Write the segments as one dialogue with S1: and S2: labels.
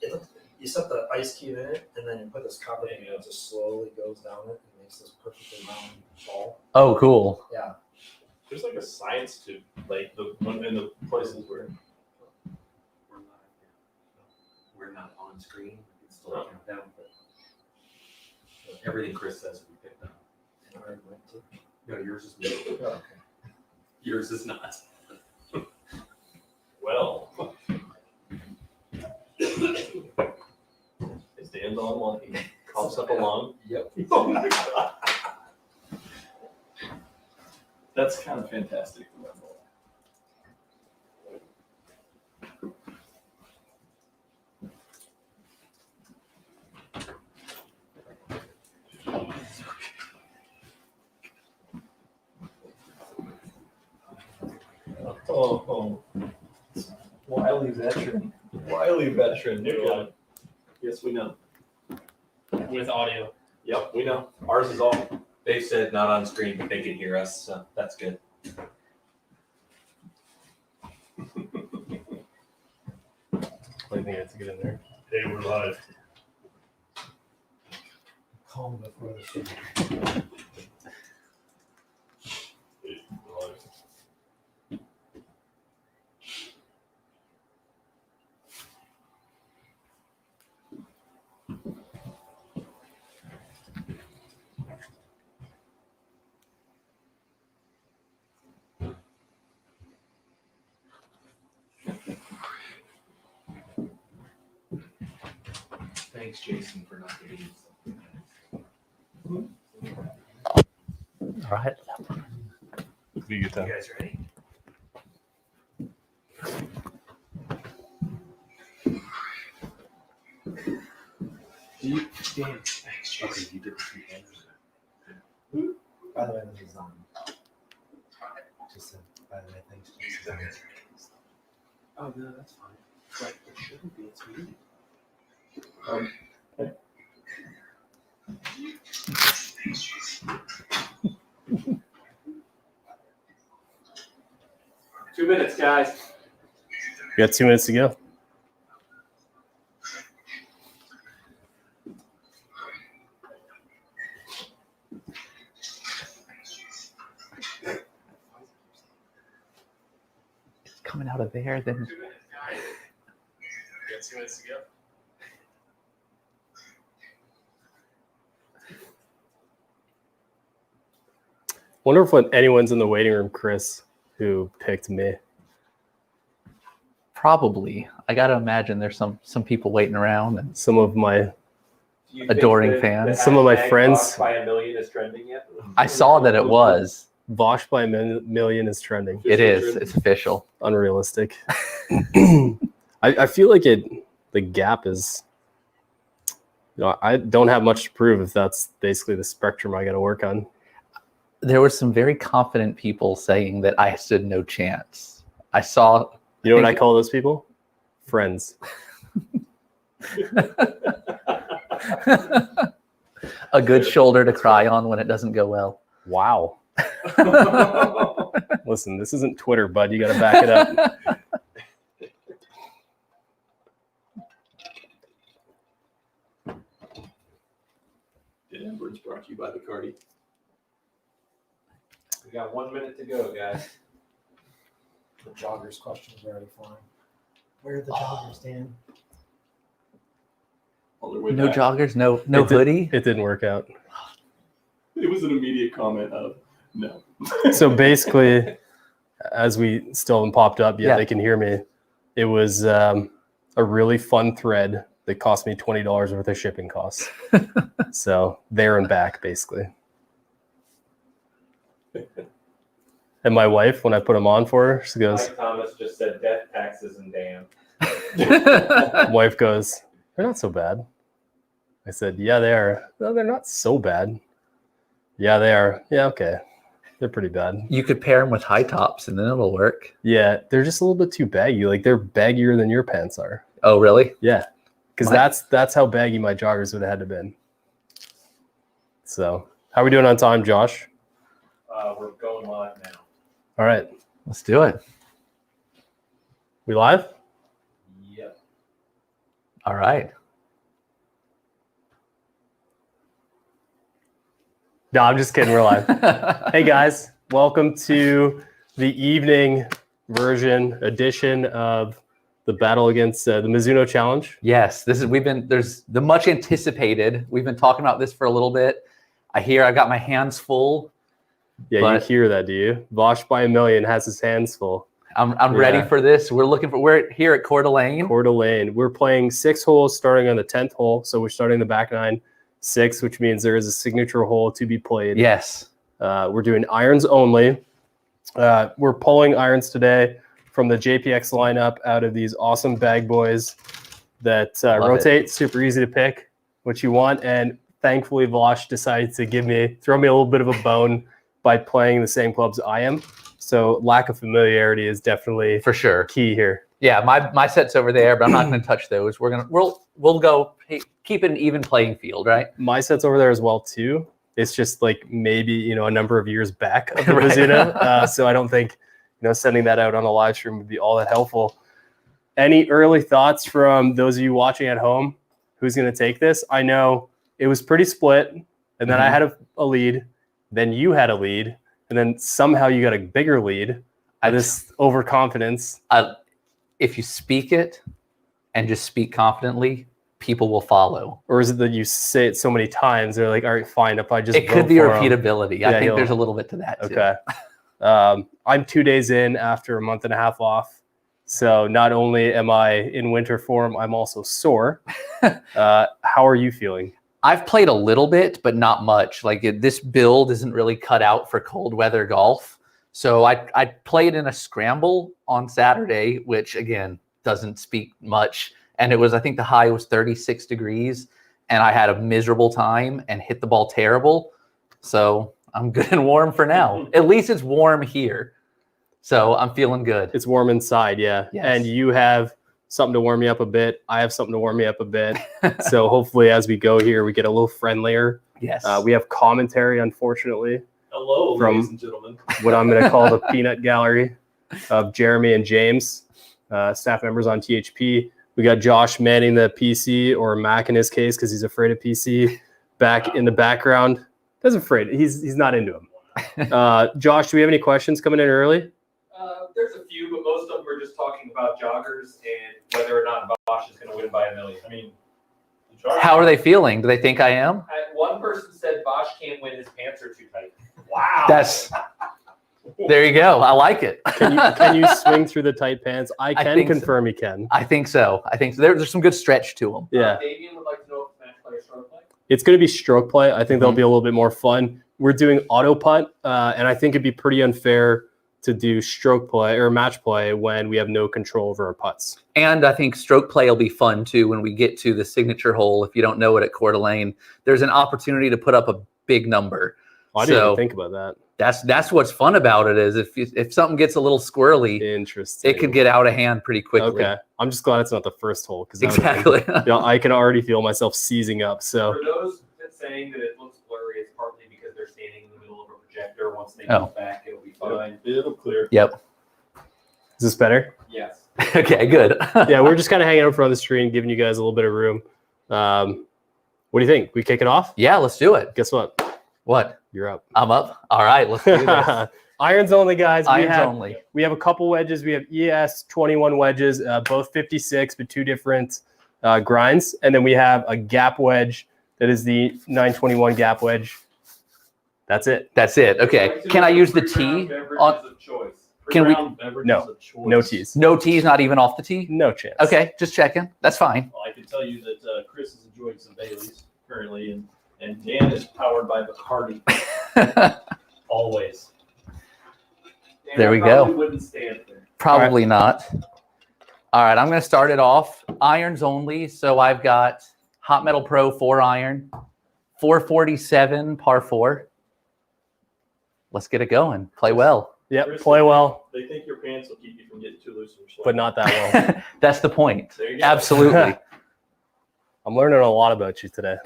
S1: You set the ice cube in it, and then you put this copper in it, and it just slowly goes down it and makes this perfectly round ball.
S2: Oh, cool.
S1: Yeah.
S3: There's like a science to like the one in the places where
S4: we're not on screen. We can still count down, but everything Chris says we picked up.
S1: And I went to.
S4: No, yours is me.
S1: Oh, okay.
S4: Yours is not.
S3: well, it stands on one. He coughs up a lung.
S4: Yep.
S3: Oh my god. That's kind of fantastic. Oh. Wily veteran. Yeah. Yes, we know.
S5: With audio.
S3: Yep, we know. Ours is all.
S4: They said not on screen, but they can hear us, so that's good.
S5: 20 minutes to get in there. Hey, we're live.
S1: Calm before the show.
S5: Hey, we're live.
S4: Thanks, Jason, for not getting
S2: All right.
S5: Be a good time.
S4: You guys ready? Okay, you did the hands.
S1: By the way, this is on. Just said, by the way, thanks, Jason.
S4: Oh, no, that's fine. But it shouldn't be. It's me.
S3: Okay.
S4: 2 minutes, guys.
S5: We got 2 minutes to go.
S2: It's coming out of there, then.
S4: 2 minutes, guys.
S5: We got 2 minutes to go. Wonder if anyone's in the waiting room, Chris, who picked me.
S2: Probably. I got to imagine there's some people waiting around. And
S5: Some of my
S3: Do you think
S2: Adoring
S3: that
S2: fans.
S3: the
S5: Some of my
S3: hashtag
S5: friends-
S3: Box by a million is trending yet?
S2: I saw that it was.
S5: Bosch by a million is trending.
S2: It is. It's official.
S5: Unrealistic. I feel like the gap is, I don't have much to prove if that's basically the spectrum I got to work on.
S2: There were some very confident people saying that I stood no chance. I saw.
S5: You know what I call those people? Friends.
S2: A good shoulder to cry on when it doesn't go well.
S5: Wow. Listen, this isn't Twitter, bud. You got to back it up.
S4: Edwards brought to you by Bacardi.
S3: We got 1 minute to go, guys.
S1: The joggers questions are already flying. Where are the joggers, Dan?
S4: On their way
S2: No
S4: back.
S2: joggers, no
S5: It
S2: hoodie.
S5: It didn't work out.
S4: It was an immediate comment of no.
S5: So basically, as we still haven't popped up yet,
S2: Yeah.
S5: they can hear me. It was a really fun thread that cost me $20 worth of shipping costs. So there and back, basically. And my wife, when I put them on for her, she goes,
S3: Mike Thomas just said death, taxes, and damn.
S5: wife goes, they're not so bad. I said, yeah, they are. No, they're not so bad. Yeah, they are. Yeah, okay. They're pretty bad.
S2: You could pair them with high tops and then it'll work.
S5: Yeah, they're just a little bit too baggy. Like they're baggier than your pants are.
S2: Oh, really?
S5: Yeah, because
S2: My-
S5: that's how baggy my joggers would have had to been. So, how are we doing on time, Josh?
S3: We're going live now.
S5: All right,
S2: Let's do it.
S5: we live?
S3: Yep.
S2: All right.
S5: No, I'm just kidding. We're live. Hey guys, welcome to the evening edition of the battle against the Mizuno Challenge.
S2: Yes, there's the much anticipated. We've been talking about this for a little bit. I've got my hands full.
S5: Yeah,
S2: But-
S5: you hear that, do you? Vosh by a million has his hands full.
S2: I'm ready for this. We're here at Coeur d'Alene.
S5: Coeur d'Alene. We're playing 6 holes starting on the 10th hole. So we're starting the back 9, 6, which means there is a signature hole to be played.
S2: Yes.
S5: We're doing irons only. We're pulling irons today from the JPX lineup out of these awesome bag boys that rotate. Super easy to pick what you want. And thankfully, Vosh decided to throw me a little bit of a bone by playing the same clubs I am. So lack of familiarity is definitely
S2: For sure.
S5: key here.
S2: Yeah, my set's over there, but I'm not going to touch those. We'll go keep it an even playing field, right?
S5: My set's over there as well too. It's just like maybe a number of years back of the
S2: Right.
S5: Mizuno. So I don't think sending that out on a live stream would be all that helpful. Any early thoughts from those of you watching at home? Who's going to take this? I know it was pretty split, and then I had a lead, then you had a lead, and then somehow you got a bigger lead. This overconfidence.
S2: If you speak it and just speak confidently, people will follow.
S5: Or is it that you say it so many times, they're like, all right, fine, if I just
S2: It could
S5: vote
S2: be
S5: for him.
S2: repeatability. I think there's a little bit to that too.
S5: Okay. I'm 2 days in after a month and a half off. So not only am I in winter form, I'm also sore. How are you feeling?
S2: I've played a little bit, but not much. This build isn't really cut out for cold weather golf. So I played in a scramble on Saturday, which again doesn't speak much. And I think the high was 36 degrees, and I had a miserable time and hit the ball terrible. So I'm good and warm for now. At least it's warm here. So I'm feeling good.
S5: It's warm inside, yeah.
S2: Yes.
S5: And you have something to warm me up a bit. I have something to warm me up a bit. So hopefully as we go here, we get a little friendlier.
S2: Yes.
S5: We have commentary, unfortunately,
S3: Hello,
S5: From-
S3: ladies and gentlemen.
S5: what I'm going to call the peanut gallery of Jeremy and James, staff members on THP. We got Josh manning the PC, or Mac in his case, because he's afraid of PC, back in the background. He's afraid. He's not into him. Josh, do we have any questions coming in early?
S3: There's a few, but most of them are just talking about joggers and whether or not Bosch is going to win by a million. I mean,
S2: How are they feeling? Do they think I am?
S3: one person said Bosch can't win, his pants are too tight. Wow.
S2: There you go. I like it.
S5: Can you swing through the tight pants? I can
S2: think so.
S5: confirm he can.
S2: I think so. There's some good stretch to them.
S5: Yeah.
S3: Damien would like to know if match play or stroke play.
S5: It's going to be stroke play. I think
S2: Mm-hmm.
S5: that'll be a little bit more fun. We're doing auto putt, and I think it'd be pretty unfair to do stroke play or match play when we have no control over our putts.
S2: And I think stroke play will be fun too when we get to the signature hole. If you don't know it at Coeur d'Alene, there's an opportunity to put up a big number.
S5: I didn't
S2: So-
S5: even think about that.
S2: That's what's fun about it is if something gets a little squirrely,
S5: Interesting.
S2: it could get out of hand pretty quickly.
S5: Okay. I'm just glad it's not the first hole because
S2: Exactly.
S5: I can already feel myself seizing up. So
S3: For those saying that it looks blurry, it's partly because they're standing in the middle of a projector. Once they
S2: Oh.
S3: move back, it'll be fine. It'll clear.
S2: Yep.
S5: is this better?
S3: Yes.
S2: Okay, good.
S5: Yeah, we're just kind of hanging out in front of the screen, giving you guys a little bit of room. What do you think? We kick it off?
S2: Yeah, let's do it.
S5: Guess what?
S2: What?
S5: You're up.
S2: I'm up. All right, let's do this.
S5: Irons only, guys.
S2: Irons only.
S5: We have a couple wedges. We have ES 21 wedges, both 56, but 2 different grinds. And then we have a gap wedge that is the 921 gap wedge. That's it.
S2: That's it. Okay. Can I use the tee? On, Can we-
S5: No. No tees.
S2: no tees, not even off the tee?
S5: No chance.
S2: Okay, just checking. That's fine.
S6: Well, I can tell you that Chris is enjoying some Baileys currently, and Dan is powered by Bacardi always.
S2: There we go.
S3: Wouldn't stand there.
S2: Probably not. All right, I'm going to start it off. Irons only. So I've got Hot Metal Pro 4 iron, 447 par 4. Let's get it going. Play well.
S5: Yep. Play well,
S6: They think your pants will keep you from getting too loose in your swing.
S5: but not that well.
S2: That's the point.
S6: There you go.
S2: Absolutely.
S5: I'm learning a lot about you today.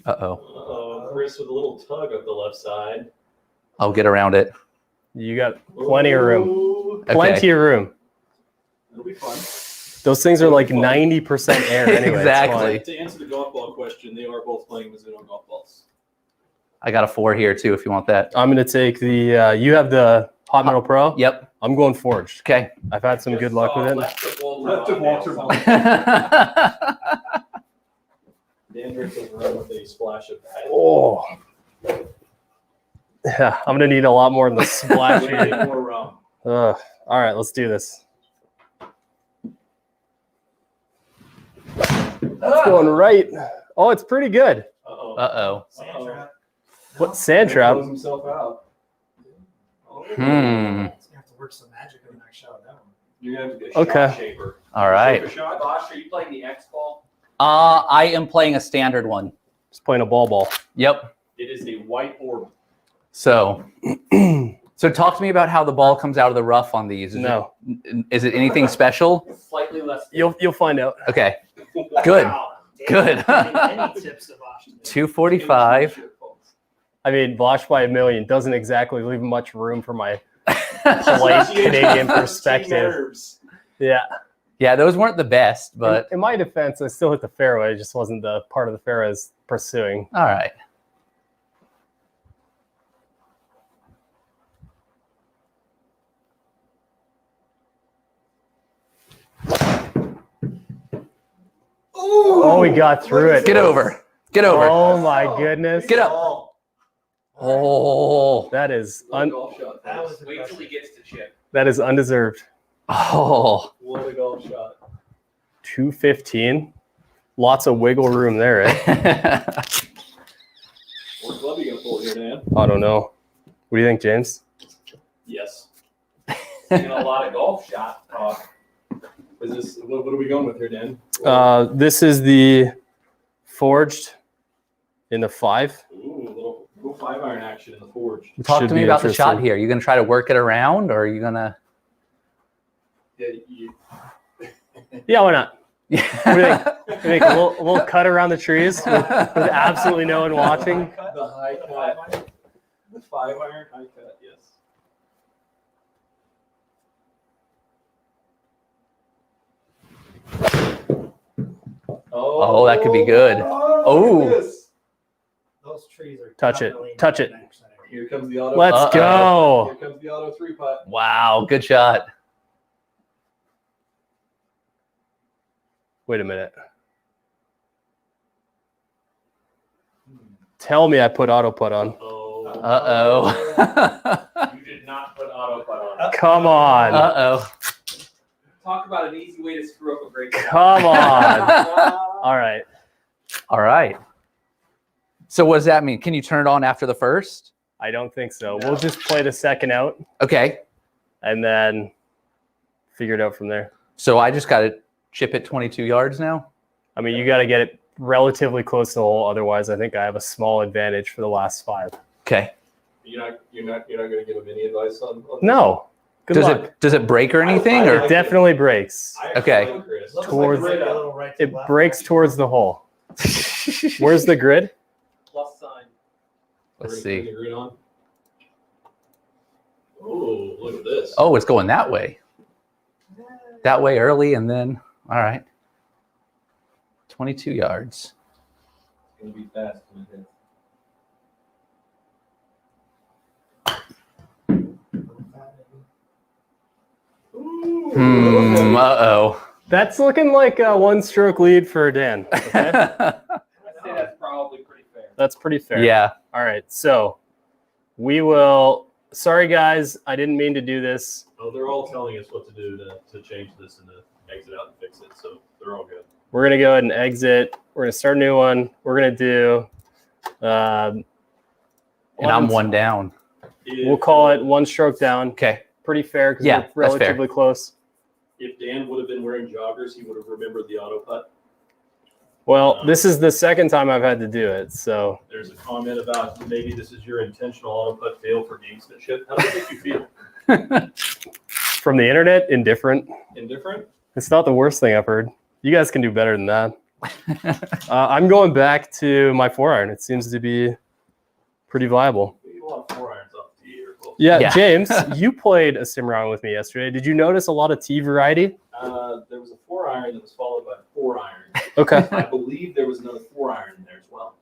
S2: Uh-oh.
S6: Uh-oh, Chris with a little tug up the left side.
S2: I'll get around it.
S5: You got plenty of room.
S6: Ooh,
S5: Plenty of room.
S6: It'll be fun.
S5: Those things are like 90% air anyway.
S2: Exactly.
S6: To answer the golf ball question, they are both playing Mizuno golf balls.
S2: I got a 4 here too if you want that.
S5: I'm going to take the, you have the Hot Metal Pro?
S2: Yep.
S5: I'm going forged.
S2: Okay.
S5: I've had some good luck with it.
S6: Left of Walter Ball. Dan drinks his rum with a splash of Diet.
S5: Oh. Yeah, I'm going to need a lot more than the splash
S6: Way
S5: here.
S6: more rum.
S5: All right, let's do this. It's going right. Oh, it's pretty good.
S6: Uh-oh.
S2: Uh-oh.
S1: Sand trap.
S5: What sand trap?
S6: Blows himself out. Oh.
S2: Hmm.
S1: He's gonna have to work some magic in the next shot with that one.
S6: You're gonna have to get
S5: Okay.
S6: shot shaper.
S2: All right.
S6: Shaper shot.
S3: Bosh, are you playing the X ball?
S2: I am playing a standard one.
S5: Just playing a ball.
S2: Yep.
S6: It is a white orb.
S2: So talk to me about how the ball comes out of the rough on these. Is it anything special?
S3: Slightly less.
S5: You'll find out.
S2: Okay. Good.
S1: Wow.
S2: Good.
S1: Any tips to Bosch today?
S2: 245.
S5: I mean, Bosch by a million doesn't exactly leave much room for my polite Canadian perspective. Yeah.
S2: Yeah, those weren't the best, but
S5: in my defense, I still hit the fairway. It just wasn't the part of the fairway I was pursuing.
S2: all right.
S5: Oh, we got through it.
S2: Get over. Get over.
S5: Oh my goodness.
S2: Get up. Oh.
S5: That is
S6: Golf shot.
S1: That was
S3: Wait till
S1: impressive.
S3: he gets to chip.
S5: that is undeserved.
S2: Oh.
S6: What a golf shot.
S5: 215. Lots of wiggle room there, eh?
S6: What club are you gonna pull here, Dan?
S5: I don't know. What do you think, James?
S6: Yes.
S3: Seeing a lot of golf shot talk.
S6: Is this what are we going with here, Dan?
S5: This is the forged in the 5.
S6: Ooh, little 5-iron action in the forge.
S2: Talk
S5: Should
S2: to me
S5: be
S2: about the shot
S5: interesting.
S2: here. You gonna try to work it around, or are you gonna?
S6: Yeah, you,
S5: Yeah, why not? What do you think? You make a little cut around the trees with absolutely no one watching.
S6: the high cut. The 5-iron high cut, yes.
S2: Oh, that could be good. Oh.
S6: yes.
S1: Those trees are
S5: Touch it.
S1: definitely
S5: Touch it.
S1: 99% area.
S6: Here comes the auto.
S5: Let's go.
S6: Here comes the auto 3-putt.
S2: Wow, good shot.
S5: Wait a minute. Tell me I put auto putt on.
S6: Oh.
S2: Uh-oh.
S3: You did not put auto putt on.
S5: Come on.
S2: Uh-oh.
S3: Talk about an easy way to screw up a great shot.
S5: Come on. All right.
S2: All right. So what does that mean? Can you turn it on after the first?
S5: I don't think so. We'll just play the second out
S2: Okay.
S5: and then figure it out from there.
S2: So I just got to chip it 22 yards now?
S5: I mean, you got to get it relatively close to the hole. Otherwise, I think I have a small advantage for the last 5.
S2: Okay.
S6: You're not going to give him any advice on this?
S5: No. Good
S2: Does
S5: luck.
S2: it break or anything?
S6: I
S2: or
S6: like
S5: Definitely breaks.
S6: I actually
S2: Okay.
S6: like Chris.
S1: Looks
S5: Towards-
S1: like a little right to
S5: It
S1: left.
S5: breaks towards the hole. Where's the grid?
S3: Plus sign.
S2: Let's
S6: Bring
S2: see.
S6: the grid on. Oh, look at this.
S2: Oh, it's going that way. That way early and then, all right. 22 yards.
S6: It's going to be fast. Isn't it? Ooh,
S2: Uh-oh.
S5: That's looking like a 1-stroke lead for Dan. Okay?
S3: I'd say that's probably pretty fair.
S5: That's pretty fair.
S2: Yeah.
S5: All right. So we will. Sorry, guys. I didn't mean to do this.
S6: Oh, they're all telling us what to do to change this and to exit out and fix it, so they're all good.
S5: We're going to go ahead and exit. We're going to start a new one. We're going to do.
S2: And I'm one down.
S5: We'll call it 1-stroke down.
S2: Okay.
S5: Pretty fair because
S2: Yeah,
S5: we're
S2: that's fair.
S5: relatively close.
S6: If Dan would have been wearing joggers, he would have remembered the auto putt.
S5: Well, this is the second time I've had to do it. So
S6: There's a comment about maybe this is your intentional auto putt fail for gamesmanship. How does it make you feel?
S5: from the internet, indifferent.
S6: Indifferent?
S5: It's not the worst thing I've heard. You guys can do better than that. I'm going back to my 4-iron. It seems to be pretty viable.
S6: You want 4 irons off the tee or folks.
S5: Yeah,
S2: Yeah.
S5: James, you played a sim round with me yesterday. Did you notice a lot of T variety?
S6: There was a 4-iron that was followed by a 4-iron.
S5: Okay.
S6: I believe there was another 4-iron in there as well.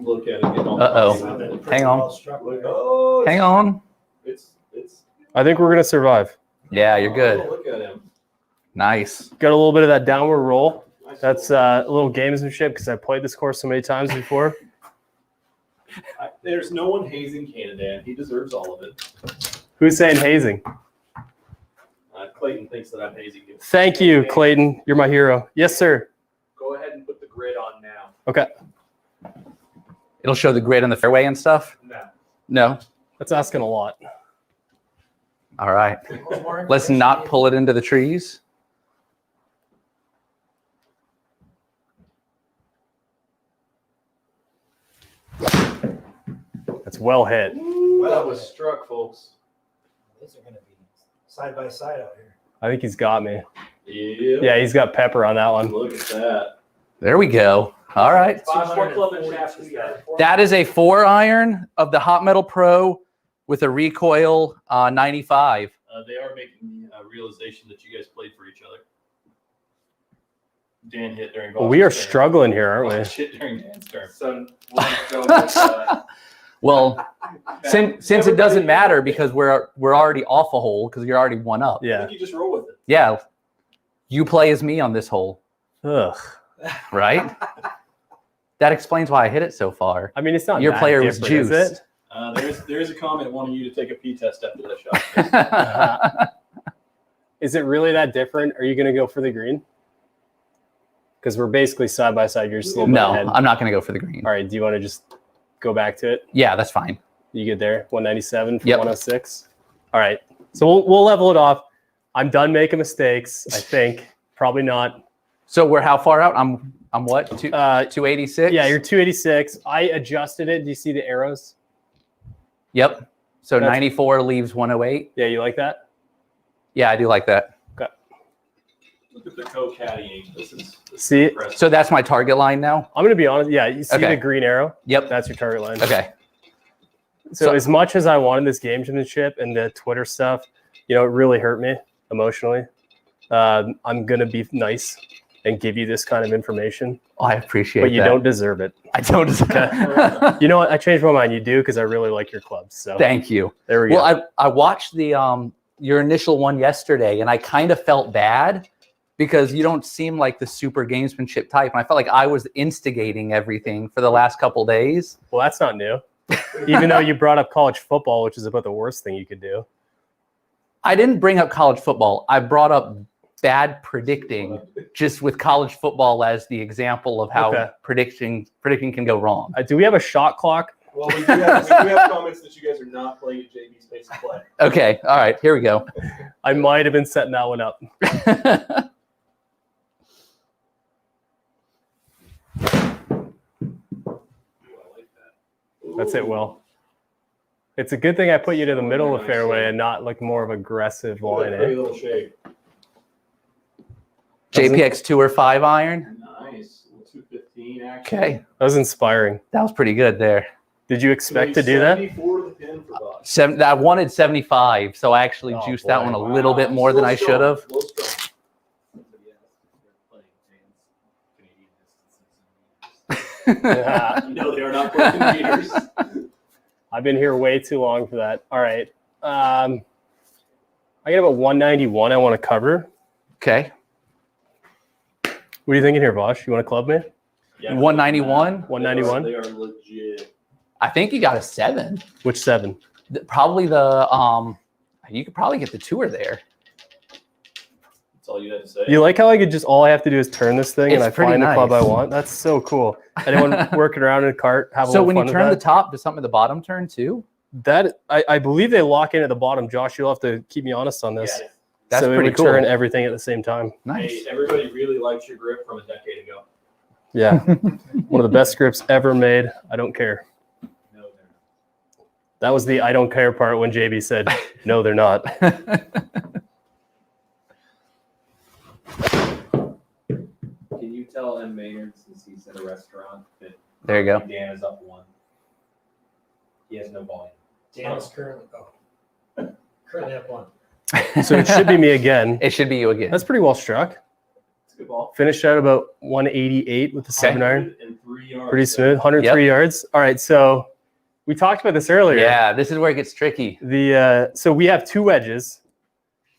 S6: Look at it. Get all
S2: Uh-oh. Hang on.
S6: Oh,
S2: Hang on.
S6: It's.
S5: I think we're going to survive.
S2: Yeah, you're good.
S6: Oh, look at him.
S2: Nice.
S5: Got a little bit of that downward roll.
S6: Nice
S5: That's
S6: little-
S5: a little gamesmanship because I played this course so many times before.
S6: There's no one hazing Canada, and he deserves all of it.
S5: Who's saying hazing?
S6: Clayton thinks that I'm hazing you.
S5: Thank you, Clayton. You're my hero. Yes, sir.
S6: Go ahead and put the grid on now.
S5: Okay.
S2: It'll show the grid on the fairway and stuff?
S6: No.
S2: No?
S5: That's asking a lot.
S2: All right. Let's not pull it into the trees.
S5: That's well hit.
S6: Well, that was struck, folks.
S1: These are going to be side by side out here.
S5: I think he's got me.
S6: Yeah.
S5: Yeah, he's got pepper on that one.
S6: Look at that.
S2: There we go. All right.
S6: What club and shaft is that?
S2: That is a 4-iron of the Hot Metal Pro with a recoil 95.
S6: They are making the realization that you guys played for each other. Dan hit during.
S5: Well, we are
S6: Boston's turn.
S5: struggling here, aren't we?
S6: Shit during Dan's turn.
S3: So we'll go with,
S2: Well, since it doesn't matter because we're already off a hole because you're already one up.
S6: I
S5: Yeah.
S6: think you just roll with it.
S2: Yeah. You play as me on this hole,
S5: Ugh.
S2: right? That explains why I hit it so far.
S5: I mean, it's not
S2: Your
S5: that
S2: player was
S5: different, is
S2: juiced.
S6: There is a comment wanting you to take a P test after that shot.
S5: Is it really that different? Are you going to go for the green? Because we're basically side by side. You're just a little bit
S2: No,
S5: ahead.
S2: I'm not going to go for the green.
S5: All right. Do you want to just go back to it?
S2: Yeah, that's fine.
S5: You get there? 197 from
S2: Yep.
S5: 106. All right. So we'll level it off. I'm done making mistakes. I think probably not.
S2: So we're how far out? I'm what? 286?
S5: Yeah, you're 286. I adjusted it. Do you see the arrows?
S2: Yep. So
S5: That's-
S2: 94 leaves 108.
S5: Yeah, you like that?
S2: Yeah, I do like that.
S6: Look at the co-caddying. This is
S5: See?
S6: impressive.
S2: So that's my target line now?
S5: I'm going to be honest. Yeah, you see
S2: Okay.
S5: the green arrow?
S2: Yep.
S5: That's your target line.
S2: Okay.
S5: So as much as I wanted this gamesmanship and the Twitter stuff, it really hurt me emotionally. I'm going to be nice and give you this kind of information,
S2: Oh, I appreciate
S5: but you
S2: that.
S5: don't deserve it.
S2: I don't.
S5: You know what? I changed my mind. You do because I really like your clubs. So
S2: Thank you.
S5: there we go.
S2: Well, I watched the your initial one yesterday, and I kind of felt bad because you don't seem like the super gamesmanship type, and I felt like I was instigating everything for the last couple days.
S5: Well, that's not new. Even though you brought up college football, which is about the worst thing you could do.
S2: I didn't bring up college football. I brought up bad predicting, just with college football as the example of how
S5: Okay.
S2: predicting can go wrong.
S5: Do we have a shot clock?
S6: Well, we do have comments that you guys are not playing at JB's pace of play.
S2: Okay, all right, here we go.
S5: I might have been setting that one up. That's it, Will. It's a good thing I put you to the middle of the fairway and not like more of aggressive line.
S6: Pretty little shake.
S2: JPX 2 or 5 iron.
S6: Nice. 215 action.
S2: Okay,
S5: That was inspiring.
S2: that was pretty good there.
S5: Did you expect to do that?
S6: 74 to the pin for Bosch.
S2: I wanted 75, so I actually
S5: Oh,
S2: juiced that
S5: boy.
S2: one a little bit more than I should have.
S6: Low strong.
S5: Yeah.
S6: No, they are not playing meters.
S5: I've been here way too long for that. All right. I got about 191 I want to cover.
S2: Okay,
S5: What are you thinking here, Bosch? You want to club me?
S6: Yeah,
S2: 191.
S5: 191?
S6: They are legit.
S2: I think you got a 7.
S5: Which 7?
S2: Probably the you could probably get the tour there.
S6: That's all you had to say.
S5: You like how I could just, all I have to do is turn this thing and
S2: It's
S5: I
S2: pretty
S5: find the club I
S2: nice.
S5: want? That's so cool. Anyone working around in a cart, have a
S2: So
S5: little
S2: when
S5: fun
S2: you
S5: with
S2: turn the
S5: that?
S2: top, does something at the bottom turn too?
S5: That I believe they lock in at the bottom. Josh, you'll have to keep me honest on this.
S6: Yeah.
S2: That's
S5: so it
S2: pretty
S5: would
S2: cool.
S5: turn everything at the same time.
S2: Nice.
S6: Hey, everybody really likes your grip from a decade ago.
S5: Yeah. One of the best scripts ever made. I don't care.
S6: No, they're not.
S5: That was the I don't care part when JB said, no, they're not.
S3: Can you tell M. Maynard, since he's at a restaurant, that
S2: There you go.
S3: Dan is up 1. He has no volume.
S1: Dan is currently up 1.
S5: So it should be me again.
S2: It should be you again.
S5: That's pretty well struck.
S6: It's a good ball.
S5: Finished out about 188 with the 7-iron.
S6: 103 yards.
S5: Pretty smooth. 103 yards. All right. So we talked about this earlier.
S2: Yeah, this is where it gets tricky.
S5: So we have 2 wedges,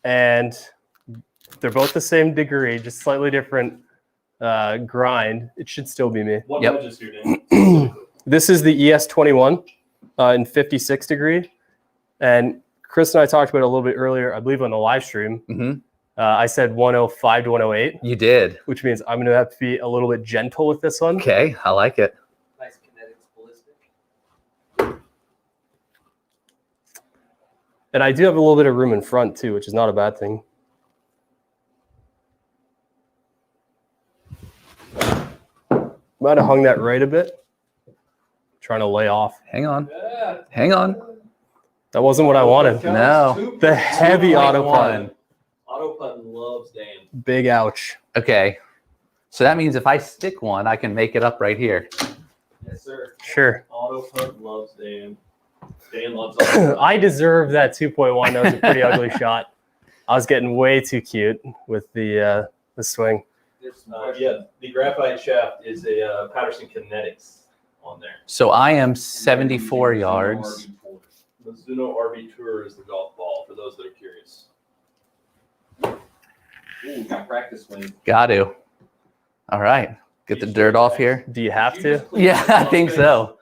S5: and they're both the same degree, just slightly different grind. It should still be me.
S6: What
S2: Yep.
S6: wedge is your Dan?
S5: This is the ES21 in 56 degree. And Chris and I talked about it a little bit earlier, I believe on the live stream.
S2: Hmm.
S5: I said 105 to 108,
S2: You did.
S5: which means I'm going to have to be a little bit gentle with this one.
S2: Okay, I like it.
S4: Nice kinetics, ballistic.
S5: And I do have a little bit of room in front too, which is not a bad thing. Might have hung that right a bit. Trying to lay off.
S2: Hang on.
S6: Yeah.
S2: Hang on.
S5: That wasn't what I wanted.
S2: No.
S5: The heavy auto putt.
S6: Auto putt loves Dan.
S5: Big ouch.
S2: Okay. So that means if I stick one, I can make it up right here.
S6: Yes, sir.
S5: Sure.
S6: Auto putt loves Dan. Dan loves auto putt.
S5: I deserve that 2.1. That was a pretty ugly shot. I was getting way too cute with the swing.
S4: There's some
S6: Yeah, the graphite shaft is a Patterson Kinetics on there.
S2: So I am 74 yards.
S6: The Mizuno RV Tour is the golf ball, for those that are curious.
S4: Ooh, got practice swing.
S2: Got to. All right. Get the dirt off here.
S5: Do you have to?
S2: Yeah, I think so.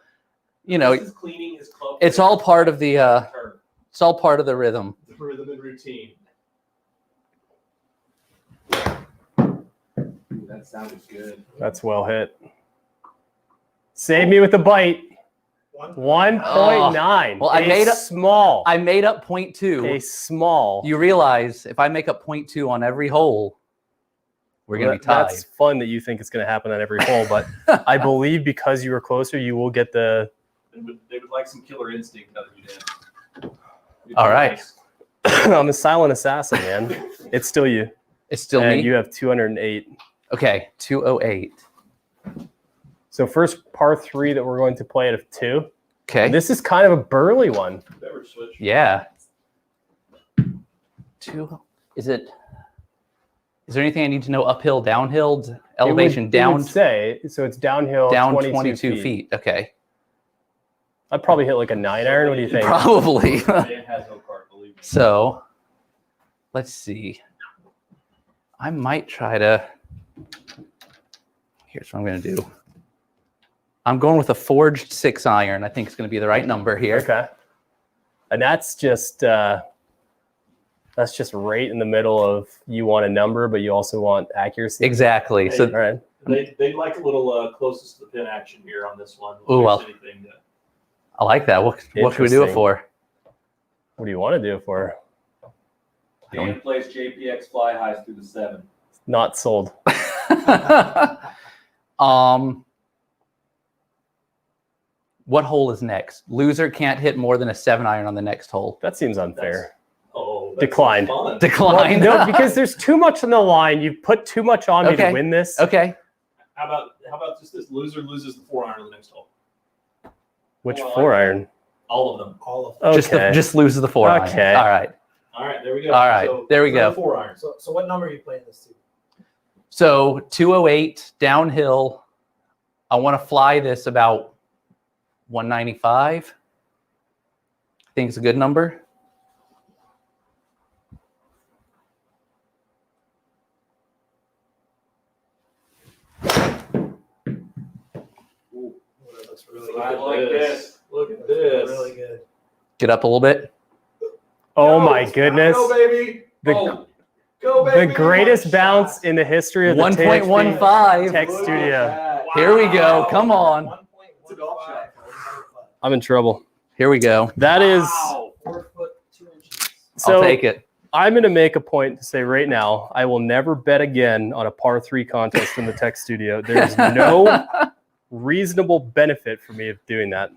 S2: You know,
S6: This is cleaning his club.
S2: it's all part of the
S6: turn,
S2: it's all part of the rhythm.
S6: the rhythm and routine.
S4: Ooh, that sounded good.
S5: That's well hit. Save me with the bite. 1.9.
S2: Well, I
S5: A
S2: made a-
S5: small.
S2: I made up 0.2.
S5: A small.
S2: You realize if I make up 0.2 on every hole, we're going to be tied.
S5: That's fun that you think it's going to happen on every hole, but I believe because you were closer, you will get the.
S6: They would like some killer instinct out of you, Dan. You're
S2: All
S6: too
S2: right.
S6: nice.
S5: I'm a silent assassin, man. It's still you.
S2: It's still
S5: and
S2: me.
S5: you have 208.
S2: Okay, 208.
S5: So first par 3 that we're going to play out of 2.
S2: Okay.
S5: This is kind of a burly one.
S6: Beverage switch.
S2: Yeah. 2. Is it? Is there anything I need to know? Uphill, downhill, elevation
S5: It
S2: down,
S5: would say so. It's downhill.
S2: down
S5: 22
S2: 22 feet. Okay.
S5: I'd probably hit like a 9-iron. What do you think?
S2: Probably.
S6: Dan has no card, believe me.
S2: So, let's see. I might try to. Here's what I'm going to do. I'm going with a forged 6-iron. I think it's going to be the right number here.
S5: Okay. And that's just right in the middle of you want a number, but you also want accuracy.
S2: Exactly.
S5: All
S2: So,
S5: right.
S6: They like a little closest to the pin action here on this one.
S2: Ooh, well.
S6: Anything that,
S2: I like that. What should we do it
S5: Interesting.
S2: for?
S5: What do you want to do it for?
S6: Dan plays JPX fly highs through the 7.
S5: Not sold.
S2: What hole is next? Loser can't hit more than a 7-iron on the next hole.
S5: That seems unfair.
S6: Oh,
S5: Declined.
S6: Fun.
S2: Decline.
S5: No, because there's too much on the line. You've put too much on me to
S2: Okay.
S5: win this.
S2: Okay.
S6: How about just this? Loser loses the 4-iron on the next hole.
S5: Which
S6: Well,
S5: 4-iron?
S6: All of them.
S1: All of them.
S5: Okay.
S2: Just loses the 4-iron.
S5: Okay.
S2: All right.
S6: All right, there we go.
S2: All right, there we go.
S6: 4-iron.
S1: So what number are you playing this to?
S2: So 208 downhill. I want to fly this about 195. I think it's a good number.
S1: Ooh, that looks really
S6: I
S1: good.
S6: like this. Look at this.
S1: Really good.
S2: Get up a little bit.
S5: Oh
S6: Go.
S5: my goodness.
S6: Go, baby.
S5: The-
S6: Go,
S5: The
S6: baby.
S5: greatest
S6: One
S5: bounce
S6: shot.
S5: in the history of the
S2: 1.15.
S5: Tech
S6: Look at
S5: Studio.
S6: that.
S2: Here we go.
S6: Wow.
S2: Come on.
S6: It's a golf shot.
S5: I'm in trouble.
S2: Here we go.
S5: That is.
S6: Wow.
S1: 4 foot 2 inches.
S5: So
S2: I'll take it.
S5: I'm going to make a point to say right now, I will never bet again on a par 3 contest in the Tech Studio. There's no reasonable benefit for me of doing that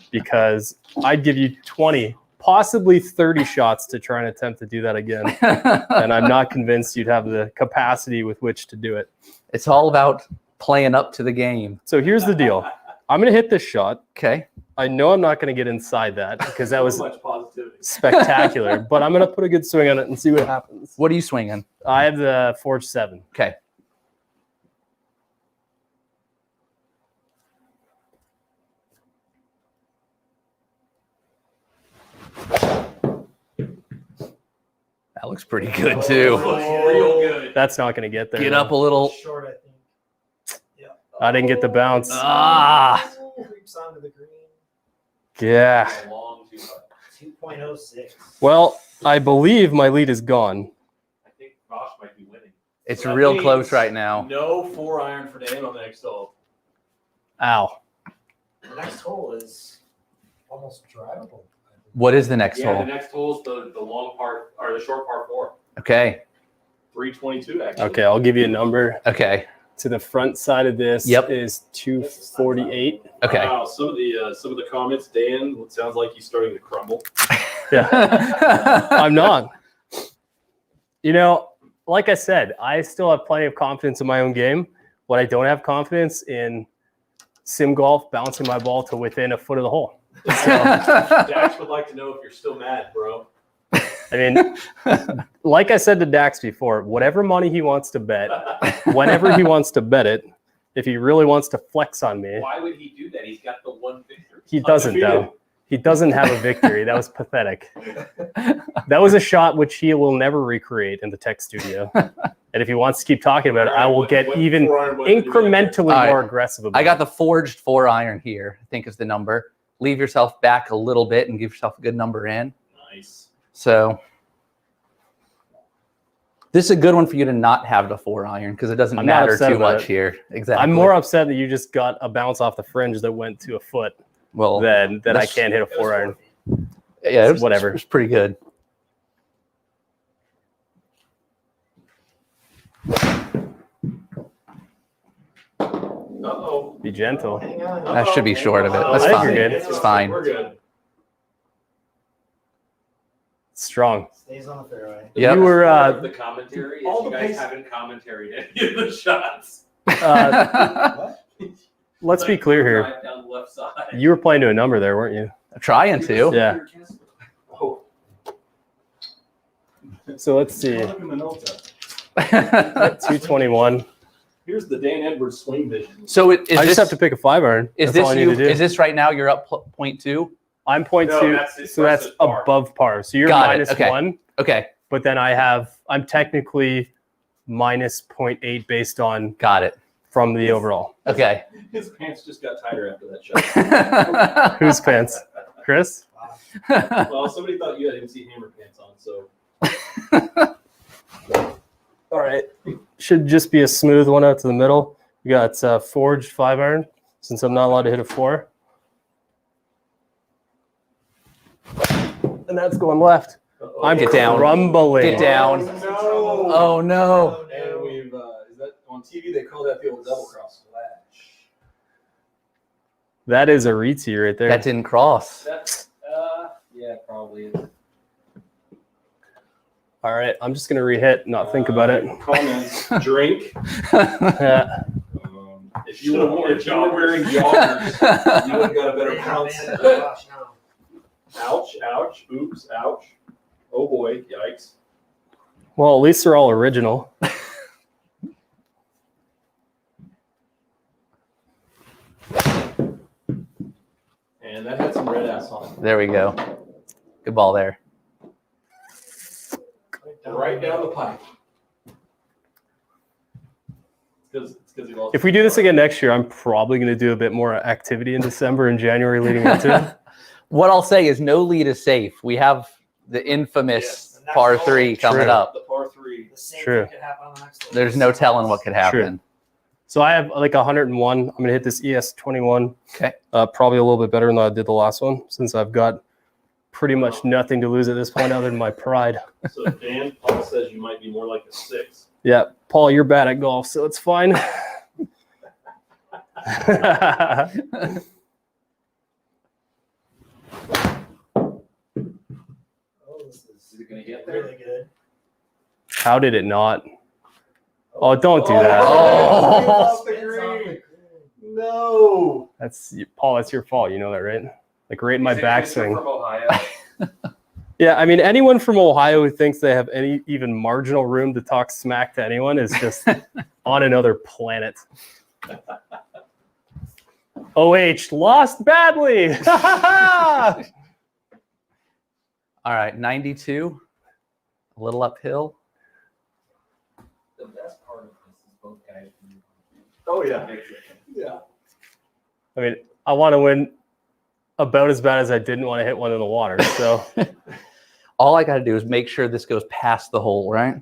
S5: because I'd give you 20, possibly 30 shots to try and attempt to do that again. And I'm not convinced you'd have the capacity with which to do it.
S2: It's all about playing up to the game.
S5: So here's the deal. I'm going to hit this shot.
S2: Okay.
S5: I know I'm not going to get inside that because that was
S6: So much positivity.
S5: spectacular, but I'm going to put a good swing on it and see what happens.
S2: What are you swinging?
S5: I have the Forge 7.
S2: Okay. That looks pretty good too.
S6: Real good.
S5: That's not going to get there.
S2: Get
S5: though.
S2: up a little.
S1: Short, I think. Yeah.
S5: I didn't get the bounce.
S2: Ah.
S1: Creeps onto the green.
S5: Yeah.
S6: A long 2-putt.
S1: 2.06.
S5: Well, I believe my lead is gone.
S6: I think Bosch might be winning.
S2: It's
S6: So that
S2: real
S6: means
S2: close right now.
S6: No 4-iron for Dan on the next hole.
S5: Ow.
S1: The next hole is almost drivable.
S2: What is the next
S6: Yeah, the
S2: hole?
S6: next hole is the long part or the short par 4.
S2: Okay.
S6: 322 actually.
S5: Okay, I'll give you a number.
S2: Okay.
S5: To the front side of this
S2: Yep.
S5: is 248.
S2: Okay.
S6: Wow, some of the comments, Dan, it sounds like he's starting to crumble.
S5: Yeah. I'm not. You know, like I said, I still have plenty of confidence in my own game. What I don't have confidence in sim golf, bouncing my ball to within a foot of the hole.
S6: Dax would like to know if you're still mad, bro.
S5: I mean, like I said to Dax before, whatever money he wants to bet, whenever he wants to bet it, if he really wants to flex on me,
S6: Why would he do that? He's got the one victory.
S5: he doesn't though. He doesn't have a victory. That was pathetic. That was a shot which he will never recreate in the tech studio. And if he wants to keep talking about it, I will get even incrementally
S2: All right.
S5: more aggressive about
S2: I got
S5: it.
S2: the forged 4-iron here, I think is the number. Leave yourself back a little bit and give yourself a good number in.
S6: Nice.
S2: So this is a good one for you to not have the 4-iron because it doesn't
S5: I'm not
S2: matter
S5: upset
S2: too
S5: about
S2: much
S5: it.
S2: here. Exactly.
S5: I'm more upset that you just got a bounce off the fringe that went to a foot
S2: well.
S5: than I
S2: that's-
S5: can't hit a 4-iron.
S2: Yeah, it was,
S5: whatever.
S2: It was pretty good.
S6: Uh-oh.
S5: Be gentle.
S1: Hang on.
S2: That should be short of it. That's
S5: I think
S2: fine.
S5: you're good.
S2: It's fine.
S6: We're good.
S5: Strong.
S1: Stays on the fairway.
S2: Yep.
S5: You were
S6: The commentary is
S1: all
S6: you
S1: the
S6: guys
S1: pace-
S6: haven't commentaried any of the shots.
S1: What?
S5: let's be clear here.
S6: Drive down the left side.
S5: You were playing to a number there, weren't you?
S2: Trying to.
S5: Yeah.
S6: Oh,
S5: So let's see.
S6: look in the notes.
S5: 221.
S6: Here's the Dan Edwards swing vision.
S2: So is
S5: I
S2: this,
S5: just have to pick a 5-iron.
S2: is
S5: That's all
S2: this
S5: I
S2: you?
S5: need to do.
S2: Is this right now? You're up 0.2.
S5: I'm 0.2,
S6: No, that's his
S5: so that's
S6: versus par.
S5: above par. So you're
S2: Got it,
S5: minus
S2: okay.
S5: 1,
S2: Okay,
S5: but then I'm technically minus 0.8 based on
S2: got it.
S5: from the overall.
S2: Okay.
S6: His pants just got tighter after that shot.
S5: Whose pants? Chris?
S6: Well, somebody thought you had MC Hammer pants on, so
S5: All right. Should just be a smooth one out to the middle. We got forged 5-iron since I'm not allowed to hit a 4. And that's going left. I'm
S2: Get down.
S5: crumbling.
S2: Get down.
S6: No.
S2: Oh no.
S6: And we've is that on TV? They call that the old double cross splash.
S5: That is a retee right there.
S2: That didn't cross.
S6: That's yeah, probably is.
S5: All right. I'm just going to rehit, not think about it.
S6: Comments: drink.
S5: Yeah.
S6: If you were wearing joggers, you would have got a better bounce.
S1: Gosh, no.
S6: Ouch! Ouch! Oops! Ouch! Oh boy! Yikes!
S5: Well, at least they're all original.
S6: And that had some red ass on it.
S2: There we go. Good ball there.
S6: Right down the pipe. It's because he lost.
S5: If we do this again next year, I'm probably going to do a bit more activity in December and January leading into it.
S2: What I'll say is no lead is safe. We have the infamous
S6: Yes.
S2: par 3 coming
S5: True.
S2: up.
S6: The par 3.
S1: The same
S5: True.
S1: thing could happen on the next one.
S2: There's no telling what could happen.
S5: So I have like 101. I'm going to hit this ES21.
S2: Okay.
S5: Probably a little bit better than I did the last one since I've got pretty much nothing to lose at this point other than my pride.
S6: So Dan, Paul says you might be more like a 6.
S5: Yeah, Paul, you're bad at golf, so it's fine.
S1: Oh, this
S6: Is it gonna get there?
S1: really good.
S5: How did it not? Oh, don't do that.
S2: Oh.
S6: Off the
S1: It's on the
S6: green.
S1: green.
S6: No.
S5: That's Paul. That's your fault. You know that, right? Like right in my
S3: Is it Christopher
S5: backswing.
S3: from Ohio.
S5: Yeah, I mean, anyone from Ohio who thinks they have any even marginal room to talk smack to anyone is just on another planet. OH lost badly.
S2: All right, 92. A little uphill.
S6: The best part of this is both guys. Oh yeah. Yeah.
S5: I mean, I want to win about as bad as I didn't want to hit one in the water. So
S2: All I got to do is make sure this goes past the hole, right?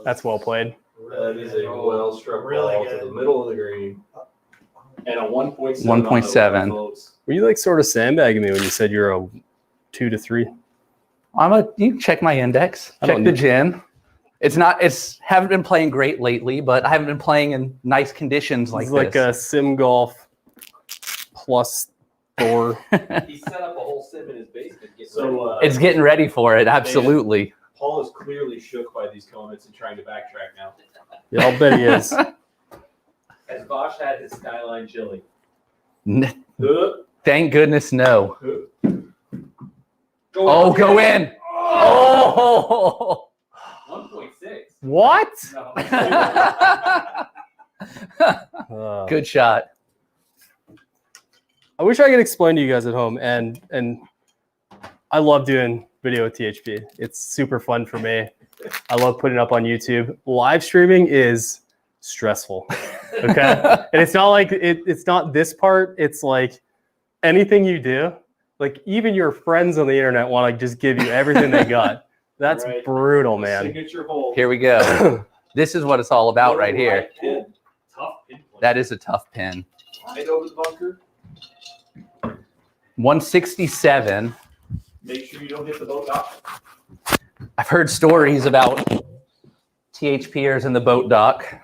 S5: that's well played.
S6: That is a well struck
S1: Really
S6: ball
S1: good.
S6: to the middle of the green. And a 1.7.
S2: 1.7.
S5: Were you like sort of sandbagging me when you said you're a 2 to 3?
S2: You can check my index.
S5: I
S2: Check
S5: don't
S2: the
S5: need-
S2: gin. Haven't been playing great lately, but I haven't been playing in nice conditions like
S5: It's like
S2: this.
S5: a sim golf plus Thor.
S3: He set up a whole sim in his basement.
S6: So
S2: It's getting ready for it, absolutely.
S6: Paul is clearly shook by these comments and trying to backtrack now.
S5: Yeah, I'll bet he is.
S3: Has Bosch had his Skyline chili?
S2: Thank goodness, no.
S3: Go
S2: Go in. Oh!
S3: 1.6.
S5: What?
S3: No.
S2: Good shot.
S5: I wish I could explain to you guys at home, and I love doing video with THP. It's super fun for me. I love putting it up on YouTube. Live streaming is stressful. Okay, and it's not like it's not this part. It's like anything you do, like even your friends on the internet want to just give you everything they got. That's
S6: Right.
S5: brutal, man.
S6: Signature hole.
S2: Here we go. This is what it's all about right here.
S6: Pin. Tough pin.
S2: That is a tough pin.
S6: Right over the bunker.
S2: 167.
S6: Make sure you don't hit the boat dock.
S2: I've heard stories about THPers in the boat dock.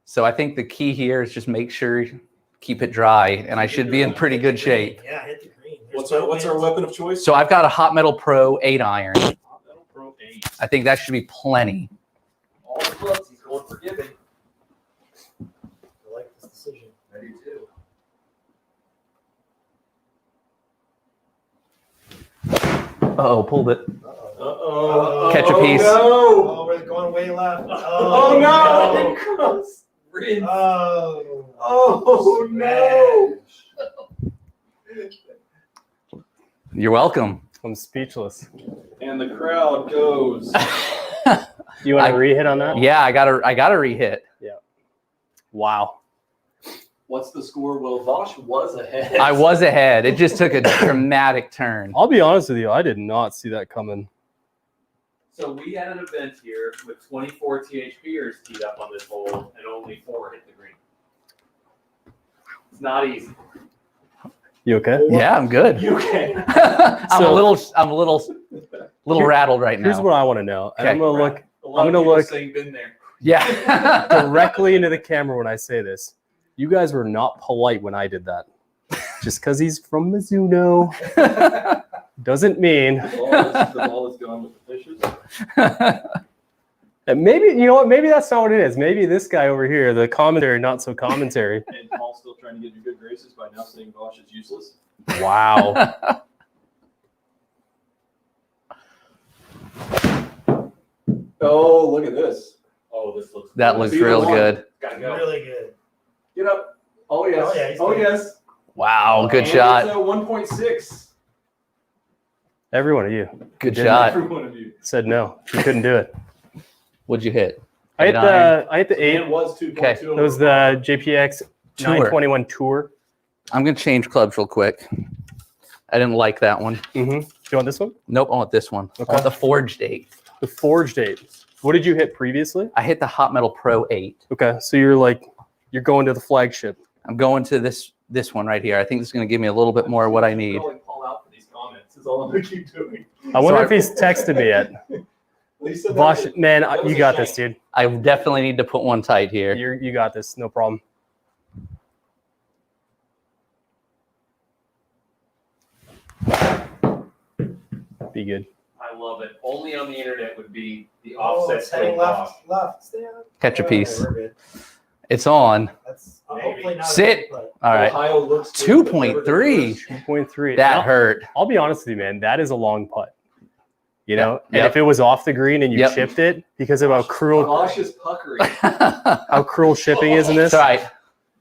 S2: So I think the key here is just make sure you keep it dry, and I should be in pretty good shape.
S1: Yeah, hit the green.
S6: What's our weapon of choice?
S2: So I've got a Hot Metal Pro 8 iron.
S6: Metal Pro 8.
S2: I think that should be plenty.
S3: All the clubs, he's going for giving.
S1: I like this decision.
S3: I do too.
S2: Uh-oh, pulled it.
S6: Uh-oh.
S2: Catch a piece.
S6: No.
S1: Oh, we're going way left.
S6: Oh, no. Gross.
S3: Rinse.
S1: Oh.
S6: Oh, no.
S2: You're welcome.
S5: I'm speechless.
S6: And the crowd goes.
S5: You want
S2: I-
S5: to re-hit on that?
S2: Yeah, I got to rehit.
S5: Wow.
S6: What's the score? Well, Vosh was ahead.
S2: I was ahead. It just took a dramatic turn.
S5: I'll be honest with you. I did not see that coming.
S3: So we had an event here with 24 THPers teed up on this hole, and only 4 hit the green. It's not easy.
S5: You okay?
S2: Yeah, I'm good.
S6: You can.
S2: I'm
S5: So-
S2: a little rattled right now.
S5: Here's what I want to know. And I'm
S2: Okay.
S5: gonna look
S6: A lot
S5: I'm
S6: of
S5: gonna
S6: people
S5: look-
S6: saying been there.
S2: Yeah.
S5: directly into the camera when I say this. You guys were not polite when I did that. Just because he's from Mizuno doesn't mean.
S6: The ball is gone with the fishes.
S5: And maybe, you know what? Maybe that's not what it is. Maybe this guy over here, the commentary, not so commentary.
S6: And Paul's still trying to get your good graces by now saying Vosh is useless.
S5: Wow.
S6: Oh, look at this. Oh, this looks.
S2: That looks
S6: See the
S2: real
S6: one.
S2: good.
S3: Gotta go.
S1: Really good.
S6: Get up. Oh yes.
S1: Oh, yeah, he's
S6: Oh
S1: good.
S6: yes.
S2: Wow, good
S6: And
S2: shot.
S6: It's a 1.6.
S5: Every one of you
S2: Good
S5: Didn't
S2: shot.
S6: Every one of you.
S5: said no. You couldn't do it.
S2: What'd you hit?
S5: I hit
S2: 8 iron.
S5: the
S6: And
S5: 8.
S6: it was 2.2.
S2: Okay.
S5: That was the JPX
S2: Tour.
S5: 921 Tour.
S2: I'm gonna change clubs real quick. I didn't like that one.
S5: Mm-hmm. Do you want this one?
S2: Nope, I want this one. I
S5: Okay.
S2: want the Forged 8.
S5: The Forged 8. What did you hit previously?
S2: I hit the Hot Metal Pro 8.
S5: Okay, so you're going to the flagship.
S2: I'm going to this one right here. I think this is gonna give me a little bit more of what I need.
S6: Calling Paul out for these comments is all I'm gonna keep doing.
S5: I wonder
S2: Sorry.
S5: if he's texted me yet.
S6: Lisa,
S5: Vosh, man,
S6: that was
S5: you
S6: a
S5: got
S6: shame.
S5: this, dude.
S2: I definitely need to put one tight here.
S5: You got this. No problem. Be good.
S3: I love it. Only on the internet would be the
S1: Oh,
S3: offset
S1: it's heading
S3: stroke
S1: left,
S3: Bosch.
S1: left. Stay on.
S2: Catch a
S1: Okay,
S2: piece.
S1: we're good.
S2: It's on.
S1: That's
S3: Maybe.
S1: hopefully not.
S2: Sit. All right.
S6: Ohio looks good, but never
S2: 2.3.
S6: delivers.
S5: 2.3.
S2: That
S5: Now,
S2: hurt.
S5: I'll be honest with you, man. That is a long putt. You know, and
S2: Yep.
S5: if it was off the green and you
S2: Yep.
S5: chipped it because of how cruel
S6: Bosch is puckering.
S5: shipping is in this,
S2: It's all right.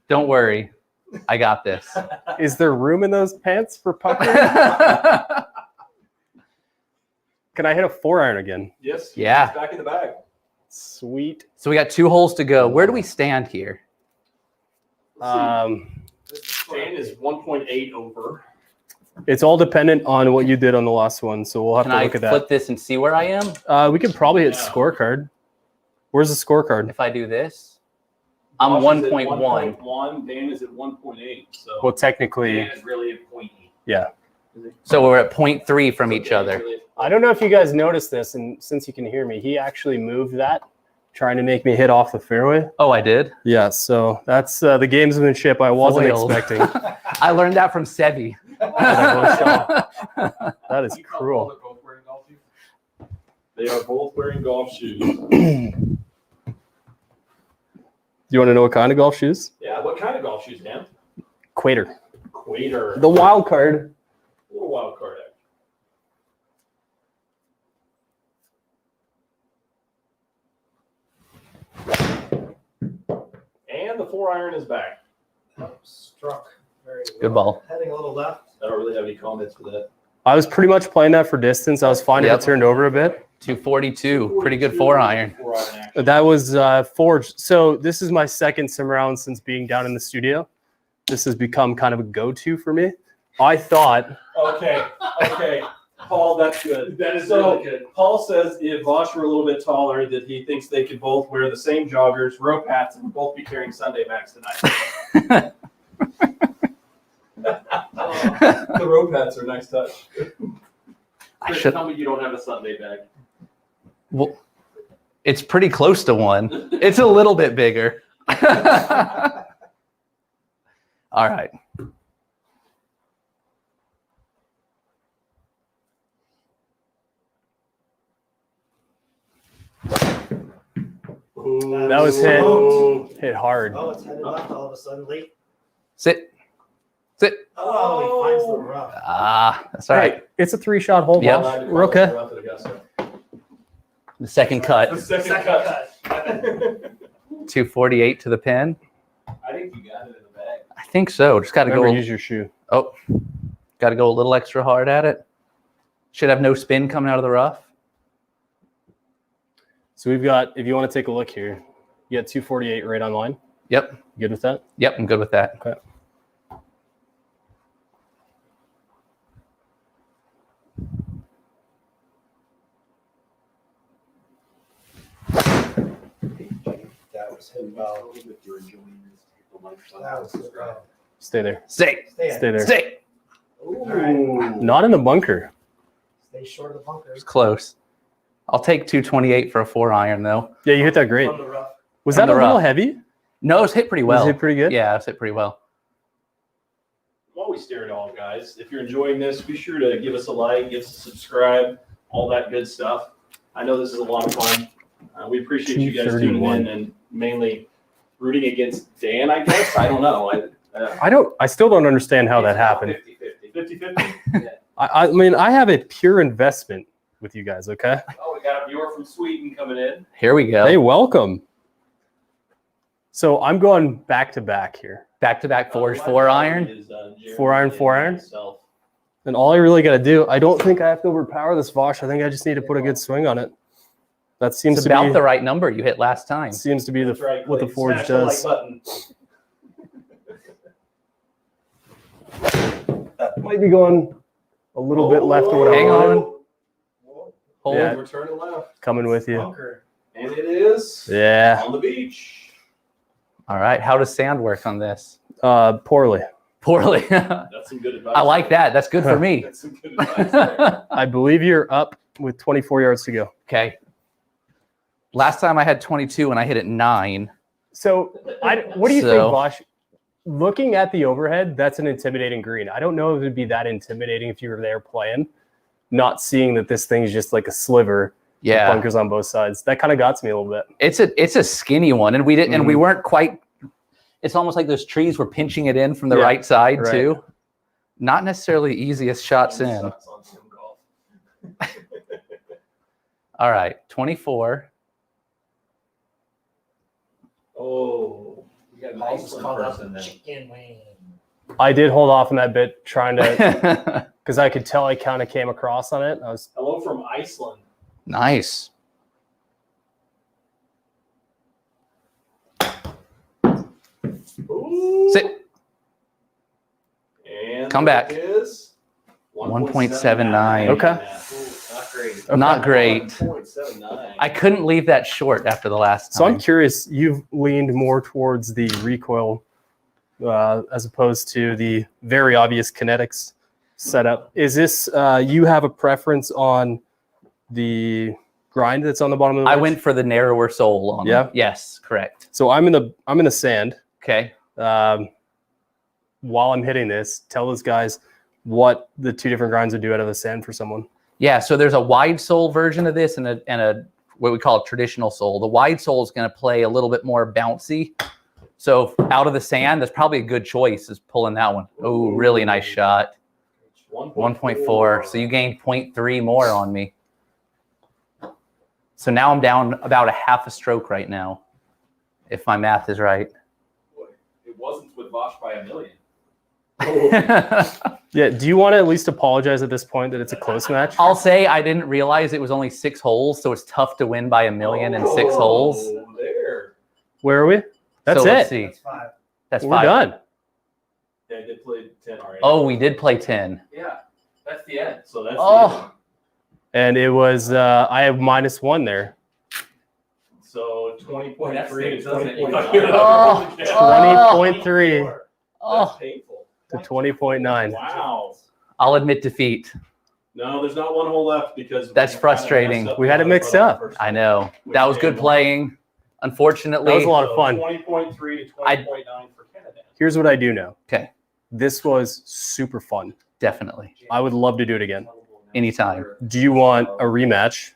S2: Don't worry. I got this.
S5: is there room in those pants for pucker? Can I hit a 4-iron again?
S6: Yes.
S2: Yeah.
S6: It's back in the bag.
S5: Sweet.
S2: So we got 2 holes to go. Where do we stand here?
S5: Um,
S6: Dan is 1.8 over.
S5: it's all dependent on what you did on the last one, so we'll have
S2: Can
S5: to
S2: I
S5: look at
S2: flip this and see where I am?
S5: that. We could probably hit
S6: Yeah.
S5: scorecard. Where's the scorecard?
S2: If I do this, I'm
S6: Bosch is at
S2: 1.1.
S6: 1.1. Dan is at 1.8. So
S5: Well, technically,
S3: Dan is really at 0.8.
S5: yeah.
S2: So we're at 0.3 from each other.
S5: I don't know if you guys noticed this, and since you can hear me, he actually moved that, trying to make me hit off the fairway.
S2: Oh, I did?
S5: Yeah, so that's the gamesmanship I wasn't
S2: Foiled.
S5: expecting.
S2: I learned that from Sevi.
S5: That is cruel.
S3: They're both wearing golf shoes.
S6: They are both wearing golf shoes.
S5: Do you want to know what kind of golf shoes?
S6: Yeah. What kind of golf shoes, Dan?
S5: Quater.
S6: Quater.
S5: The wild card.
S6: A little wild card act. And the 4-iron is back.
S1: Struck. Very
S2: Good
S1: well.
S2: ball.
S1: Heading a little left.
S6: I don't really have any comments for that.
S5: I was pretty much playing that for distance. I was fine if
S2: Yep.
S5: it turned over a bit.
S2: 242. Pretty good 4-iron.
S6: 4-iron action.
S5: That was forged. So this is my second sim round since being down in the studio. This has become kind of a go-to for me. I thought
S6: Okay. Paul, that's good.
S3: That is
S6: So,
S3: really good.
S6: Paul says if Bosch were a little bit taller, that he thinks they could both wear the same joggers, rope hats, and both be carrying Sunday Max tonight. The rope hats are a nice touch.
S2: I
S3: Chris,
S2: should.
S3: tell me you don't have a Sunday bag.
S2: Well, it's pretty close to one. It's a little bit bigger. All right.
S5: that was hit hard.
S1: Oh, it's headed left all of a sudden late.
S2: Sit. Sit.
S1: Oh, he finds the rough.
S2: Ah, that's all right.
S5: Hey, it's a 3-shot hole.
S2: Yep.
S5: Bosch. We're okay.
S2: The second cut.
S6: The second cut.
S2: 248 to the pin.
S6: I think you got it in the bag.
S2: I think so. Just got to
S5: Remember,
S2: go.
S5: use your shoe.
S2: Oh, got to go a little extra hard at it. Should have no spin coming out of the rough.
S5: So we've got, if you want to take a look here, you got 248 right on line.
S2: Yep.
S5: You good with that?
S2: Yep. I'm good with that.
S5: Okay.
S1: That was hit well. That was hit well.
S5: Stay there.
S2: Stay.
S1: Stay
S5: Stay there.
S2: Stay.
S1: All right.
S5: Not in the bunker.
S1: Stay short of the bunker.
S2: It's close. I'll take 228 for a 4-iron though.
S5: Yeah, you hit that great.
S1: From the rough.
S5: Was
S2: From
S5: that a
S2: the
S5: little
S2: rough.
S5: heavy?
S2: No, it's hit pretty well.
S5: Was it pretty good?
S2: Yeah, it's hit pretty well.
S6: While we stare at all, guys, if you're enjoying this, be sure to give us a like, give us a subscribe, all that good stuff. I know this is a lot of fun. We appreciate you guys tuning
S5: 231.
S6: in and mainly rooting against Dan, I guess. I don't know.
S5: I still don't understand how that happened.
S6: 50-50.
S5: I mean, I have a pure investment with you guys, okay?
S3: Oh, we got a viewer from Sweden coming in.
S2: Here we go.
S5: Hey, welcome. So I'm going back to back here.
S2: Back-to-back forged 4-iron.
S5: 4-iron, 4-iron? And all I really got to do, I don't think I have to overpower this Vosh. I think I just need to put a good swing on it. That seems
S2: It's
S5: to
S2: about
S5: be
S2: the right number you hit last time.
S5: seems to be
S6: That's right,
S5: what the
S6: Clay.
S5: Forge
S6: Smash the like
S5: does.
S6: button.
S5: That might be going a little bit left of what I
S2: Hang
S5: wanted.
S2: on. Hold.
S5: Yeah.
S6: We're turning left.
S5: Coming with you.
S1: Bunker.
S6: And it is
S5: Yeah.
S6: on the beach.
S2: All right. How does sand work on this?
S5: Poorly.
S2: Poorly.
S6: That's some good advice.
S2: I like that. That's good for me.
S6: That's some good advice there.
S5: I believe you're up with 24 yards to go.
S2: Okay. Last time I had 22 and I hit it 9.
S5: So what do you think,
S2: So-
S5: Vosh? looking at the overhead, that's an intimidating green. I don't know if it'd be that intimidating if you were there playing, not seeing that this thing is just like a sliver.
S2: Yeah,
S5: Bunkers on both sides. That kind of got to me a little bit.
S2: it's a skinny one, and we didn't, and we weren't quite. It's almost like those trees were pinching it in from the right side
S5: right.
S2: too. Not necessarily the easiest shots in.
S6: Sucks on some golf.
S2: All right, 24.
S6: Oh, we got an
S1: Paul's just
S6: Iceland
S1: called out
S6: person
S1: the
S6: then.
S1: chicken wing.
S5: I did hold off on that bit, trying to, because I could tell I kind of came across on it. I was
S6: Hello from Iceland.
S2: Nice.
S6: Ooh.
S2: Sit.
S6: And
S2: Come back.
S6: it is
S2: 1.79.
S5: Okay.
S6: Not great.
S2: Not great.
S6: 1.79.
S2: I couldn't leave that short after the last time.
S5: So I'm curious, you've leaned more towards the recoil as opposed to the very obvious kinetics setup. Is this, you have a preference on the grind that's on the bottom of the
S2: I
S5: wedge?
S2: went for the narrower sole on
S5: Yeah?
S2: them. Yes, correct.
S5: So I'm in the sand.
S2: Okay.
S5: While I'm hitting this, tell those guys what the two different grinds would do out of the sand for someone.
S2: Yeah, so there's a wide sole version of this and a what we call a traditional sole. The wide sole is going to play a little bit more bouncy. So out of the sand, that's probably a good choice is pulling that one. Oh, really nice shot. 1.4. So you gained 0.3 more on me. So now I'm down about a half a stroke right now, if my math is right.
S3: It wasn't with Vosh by a million.
S5: Yeah, do you want to at least apologize at this point that it's a close match?
S2: I'll say I didn't realize it was only 6 holes, so it's tough to win by a million in 6 holes.
S6: There.
S5: Where are we? That's
S2: So let's
S5: it.
S2: see.
S1: That's 5.
S2: That's
S5: We're
S2: 5.
S5: done.
S6: Yeah, I did play 10 already.
S2: Oh, we did play 10.
S3: Yeah, that's the end.
S6: So that's
S2: Oh.
S5: And it was, I have -1 there.
S6: So 20.3 to
S3: Doesn't it? You
S6: 20.9.
S2: Oh.
S5: 20.3
S6: That's
S2: Oh,
S6: painful.
S5: to 20.9.
S6: Wow.
S2: I'll admit defeat.
S6: No, there's not one hole left because
S2: That's
S6: we
S2: frustrating.
S5: We had it mixed up.
S2: I know. That was good playing. Unfortunately,
S5: That was a lot of fun.
S6: 20.3 to 20.9 for Canada.
S5: Here's what I do know.
S2: Okay.
S5: This was super fun.
S2: Definitely.
S5: I would love to do it again.
S2: Anytime.
S5: Do you want a rematch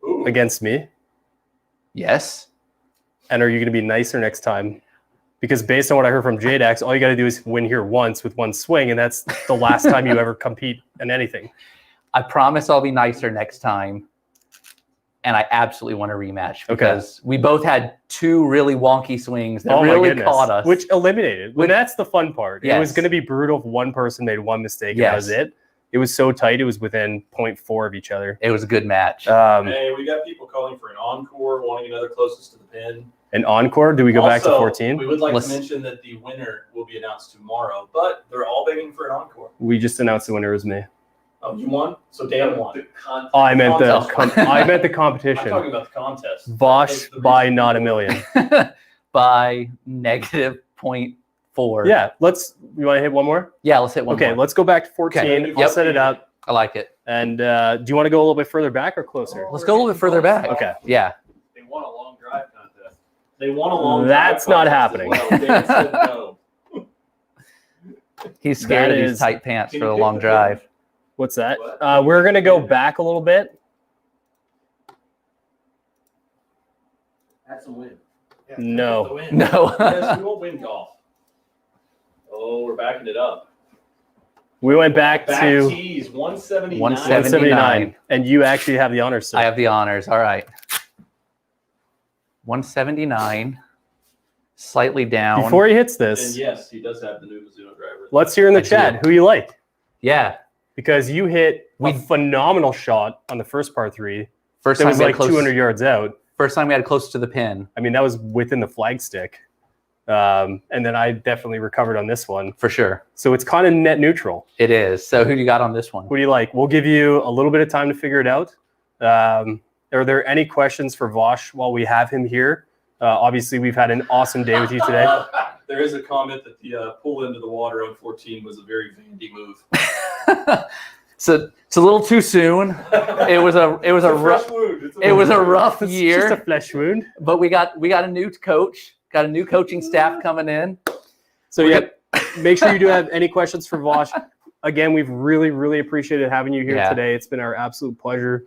S6: Ooh.
S5: against me?
S2: Yes.
S5: And are you going to be nicer next time? Because based on what I heard from JDax, all you got to do is win here once with one swing, and that's the last time you ever compete in anything.
S2: I promise I'll be nicer next time. And I absolutely want a rematch because we both had 2 really wonky swings that really caught us.
S5: Which eliminated. Well, that's the fun part. It was
S2: Yes.
S5: going to be brutal if one person made one mistake and that was
S2: Yes.
S5: it. It was so tight, it was within 0.4 of each other.
S2: It was a good match.
S6: Hey, we got people calling for an encore, wanting another closest to the pin.
S5: An encore? Do we go back to
S6: Also,
S5: 14?
S6: We would like
S2: Let's-
S6: to mention that the winner will be announced tomorrow, but they're all begging for an encore.
S5: We just announced the winner was me.
S6: Oh, you won? So Dan won.
S5: Oh, I meant the
S6: Contest.
S5: I meant the
S6: I'm
S5: competition.
S6: talking about the contest.
S5: Vosh
S6: That's the
S5: by
S6: reason
S5: not a
S6: people-
S5: million.
S2: By negative 0.4.
S5: Yeah, you want to hit one more?
S2: Yeah, let's hit one
S5: Okay,
S2: more.
S5: let's go back to 14.
S2: Okay.
S5: I'll
S2: Yep.
S5: set it up.
S2: I like it.
S5: And do you want to go a little bit further back or closer?
S2: Let's go a little bit further back.
S5: Okay.
S2: Yeah.
S3: They won a long drive contest.
S6: They won a long
S5: That's
S6: drive
S5: not
S6: contest as
S5: happening.
S6: well. Dan said no.
S2: He's scared
S5: That
S2: of these
S5: is-
S2: tight pants
S6: Can
S2: for
S6: you
S2: the
S6: pick
S2: long
S6: the
S2: drive.
S5: What's that?
S6: What?
S5: We're going to go back a little bit.
S3: That's a win.
S1: Yeah,
S5: No.
S1: the win.
S2: No.
S6: Yes, we won't win golf. Oh, we're backing it up.
S5: We went back
S6: Back
S5: to
S6: tees, 179.
S5: 179. And you actually have the honors, sir.
S2: I have the honors. All right. 179. Slightly down.
S5: Before he hits
S6: And
S5: this,
S6: yes, he does have the new Mizuno driver.
S5: let's hear in the
S2: I do.
S5: chat who you like.
S2: Yeah.
S5: Because you hit a
S2: We-
S5: phenomenal shot on the first par 3.
S2: First
S5: That
S2: time
S5: was
S2: we had
S5: like
S2: close.
S5: 200 yards out.
S2: First time we had close to the pin,
S5: I mean, that was within the flagstick. And then I definitely recovered on this one.
S2: for sure.
S5: So it's kind of net neutral.
S2: It is. So who do you got on this one?
S5: What do you like? We'll give you a little bit of time to figure it out. Are there any questions for Vosh while we have him here? Obviously, we've had an awesome day with you today.
S6: There is a comment that the pull into the water on 14 was a very Vandy move.
S2: So it's a little too soon. It was a
S6: It's a
S2: rough
S6: fresh wound. It's
S2: it was a
S6: fresh
S2: rough
S5: It's
S2: year,
S5: just a flesh wound.
S2: but we got a new coach, got a new coaching staff coming in.
S5: So yeah, make sure you do have any questions for Vosh. Again, we've really, really appreciated having you here
S2: Yeah.
S5: today. It's been our absolute pleasure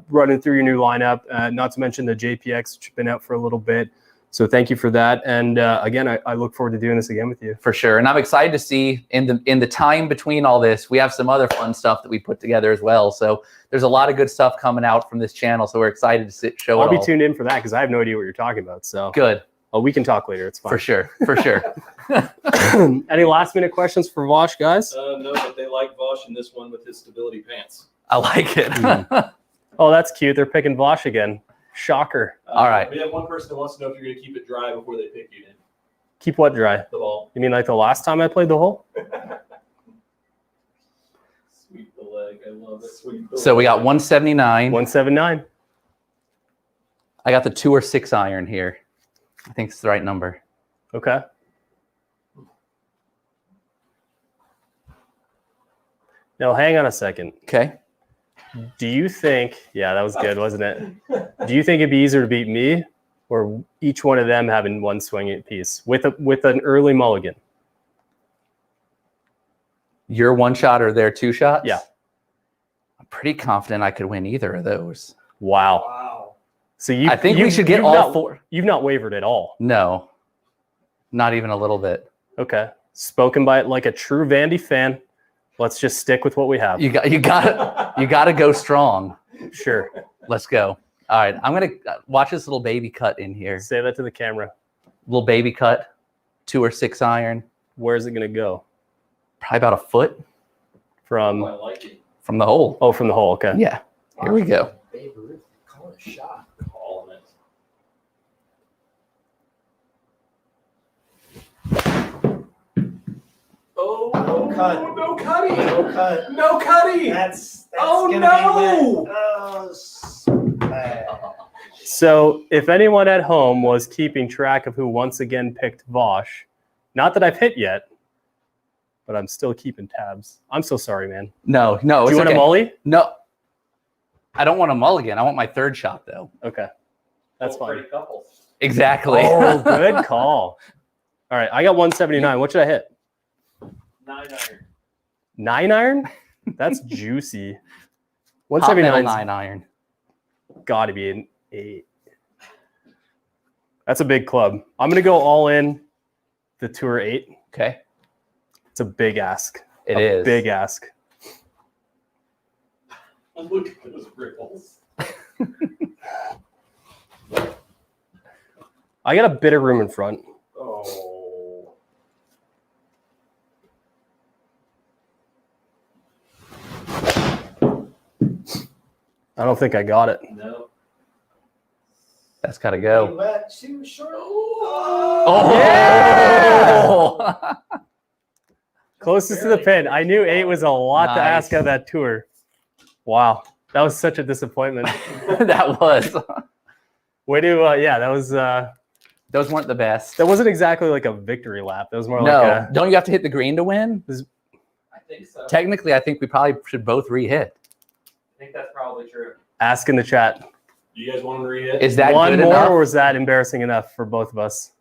S5: running through your new lineup, not to mention the JPX, which has been out for a little bit. So thank you for that. And again, I look forward to doing this again with you.
S2: For sure. And I'm excited to see in the time between all this, we have some other fun stuff that we put together as well. So there's a lot of good stuff coming out from this channel. So we're excited to show it
S5: I'll be
S2: all.
S5: tuned in for that because I have no idea what you're talking about. So
S2: Good.
S5: we can talk later. It's fine.
S2: For sure. For sure.
S5: Any last minute questions for Vosh, guys?
S6: No, but they like Vosh in this one with his stability pants.
S2: I like it.
S5: Oh, that's cute. They're picking Vosh again. Shocker.
S2: All right.
S6: We have one person that wants to know if you're going to keep it dry before they pick you in
S5: Keep what dry?
S6: the ball.
S5: You mean like the last time I played the hole?
S6: Sweep the leg. I love it. Sweep the
S2: So we got
S6: leg.
S2: 179.
S5: 179.
S2: I got the 2 or 6 iron here. I think it's the right number.
S5: Okay. Now, hang on a second.
S2: Okay.
S5: Do you think, yeah, that was good, wasn't it? Do you think it'd be easier to beat me or each one of them having one swing piece with an early mulligan?
S2: Your 1 shot or their 2 shots?
S5: Yeah.
S2: I'm pretty confident I could win either of those.
S5: Wow.
S1: Wow.
S5: So you,
S2: I think we should get
S5: you've
S2: all
S5: not,
S2: 4.
S5: You've not wavered at all.
S2: No, not even a little bit.
S5: Okay. Spoken by like a true Vandy fan. Let's just stick with what we have.
S2: You got to go strong.
S5: Sure.
S2: Let's go. All right, I'm gonna watch this little baby cut in here.
S5: Say that to the camera.
S2: Little baby cut, 2 or 6 iron,
S5: Where's it going to go?
S2: probably about a foot
S5: From,
S6: I like it.
S2: from the hole.
S5: oh, from the hole. Okay.
S2: Yeah, here we go.
S1: Babe Ruth, call it a shot.
S6: Calling it. Oh,
S1: No cut.
S6: No cutting.
S1: No cut.
S6: No cutting.
S1: That's
S6: Oh,
S1: gonna
S6: no.
S1: be lit. Oh, so bad.
S5: So if anyone at home was keeping track of who once again picked Vosh, not that I've hit yet, but I'm still keeping tabs. I'm so sorry, man.
S2: No,
S5: Do you
S2: it's
S5: want
S2: okay.
S5: a mully?
S2: No, I don't want a mulligan. I want my 3rd shot though.
S5: Okay. That's fine.
S6: Pretty couple.
S2: Exactly.
S5: Oh, good call. All right. I got 179. What should I hit?
S6: 9 iron.
S5: 9 iron? That's juicy.
S2: Hot metal
S5: 179's
S2: 9 iron.
S5: got to be an 8. That's a big club. I'm going to go all in the tour 8.
S2: Okay,
S5: It's a big ask.
S2: it is
S5: Big ask.
S6: Look at those ripples.
S5: I got a bit of room in front.
S6: Oh.
S5: I don't think I got it.
S6: No.
S2: That's got to
S1: Too
S2: go.
S1: wet, too short.
S2: Oh,
S5: Yeah! Closest to the pin. I knew 8 was a lot to
S2: Nice.
S5: ask of that tour. Wow. That was such a disappointment.
S2: that was.
S5: Way to, yeah, that was,
S2: Those weren't the best.
S5: that wasn't exactly like a victory lap. That was more
S2: No,
S5: like a,
S2: don't you have to hit the green to win?
S6: I think so.
S2: Technically, I think we probably should both re-hit.
S3: I think that's probably true.
S5: ask in the chat.
S6: Do you guys want to re-hit?
S2: Is that
S5: One
S2: good
S5: more,
S2: enough?
S5: or was that embarrassing enough for both of us?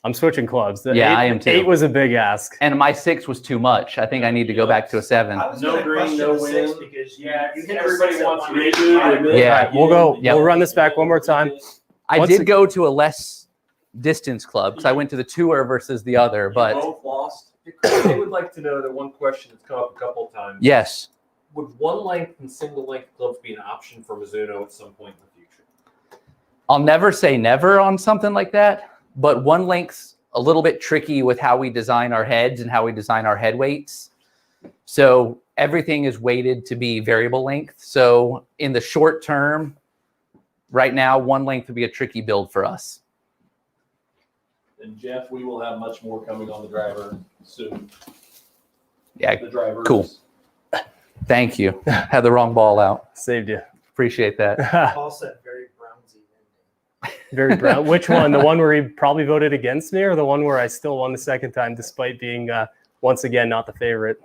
S5: I'm switching clubs. The
S2: Yeah,
S5: 8,
S2: I am too.
S5: 8 was a big ask.
S2: And my 6 was too much. I think I need to go back to a 7.
S1: I was
S6: No
S1: gonna
S6: green,
S1: question
S6: no
S1: the 6
S6: win.
S1: because
S3: Yeah,
S1: you hit
S3: everybody
S1: the 6 at
S3: wants
S1: one
S3: to
S1: rate.
S3: redo it.
S6: Admit,
S2: Yeah.
S5: We'll go.
S2: Yep.
S5: We'll run this back one more time.
S2: I
S5: Once
S2: did
S5: it-
S2: go to a less distance club because I went to the tour versus the other.
S6: You
S2: But
S6: both lost.
S3: I would like to know that one question that's come up a couple of times.
S2: yes,
S3: Would one length and single length gloves be an option for Mizuno at some point in the future?
S2: I'll never say never on something like that. But one length's a little bit tricky with how we design our heads and how we design our head weights. So everything is weighted to be variable length. So in the short term, right now, one length would be a tricky build for us.
S6: And Jeff, we will have much more coming on the driver soon.
S2: Yeah,
S6: The driver.
S2: Cool. Thank you. Had the wrong ball out.
S5: Saved you.
S2: Appreciate that.
S1: Paul said very Brownsy.
S5: Very proud. Which one? The one where he probably voted against me, or the one where I still won the second time despite being once again not the favorite?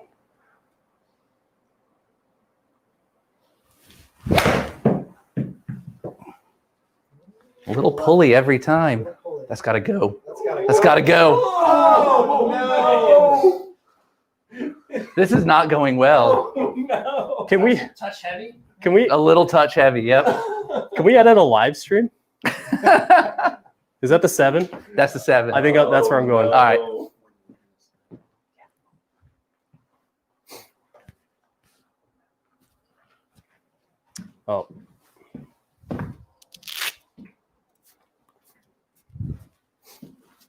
S2: A little pulley every time.
S1: That's
S2: That's got to go.
S1: gotta
S2: That's got to go.
S6: Oh,
S2: This is not going well.
S6: no. No.
S5: Can we
S1: Touch heavy?
S2: A little touch heavy. Yep.
S5: can we edit a live stream? Is that the 7?
S2: That's the 7.
S5: I think that's where I'm going.
S2: All right.
S5: Oh.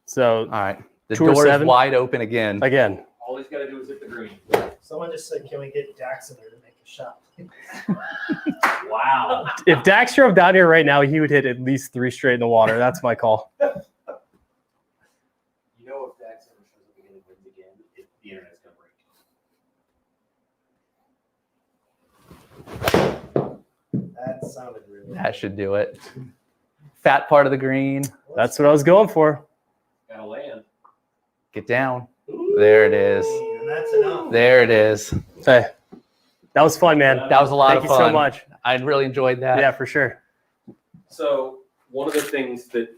S5: So
S2: All right. The
S5: Tour
S2: door is
S5: 7.
S2: wide open again.
S5: again,
S6: All he's got to do is hit the green.
S1: Someone just said, can we get Dax in there to make a shot?
S6: Wow.
S5: if Dax drove down here right now, he would hit at least 3 straight in the water. That's my call.
S4: You know, if Dax ever shows up again and wins again, the internet's gonna break.
S1: That sounded really
S2: That should do it. Fat part of the green.
S5: That's what I was going for.
S6: Gotta land.
S2: Get down. There it is.
S1: And that's enough.
S2: There it is.
S5: Hey, that was fun, man.
S2: That was a lot
S5: Thank
S2: of
S5: you
S2: fun.
S5: so much.
S2: I really enjoyed that.
S5: Yeah, for sure.
S7: So one of the things that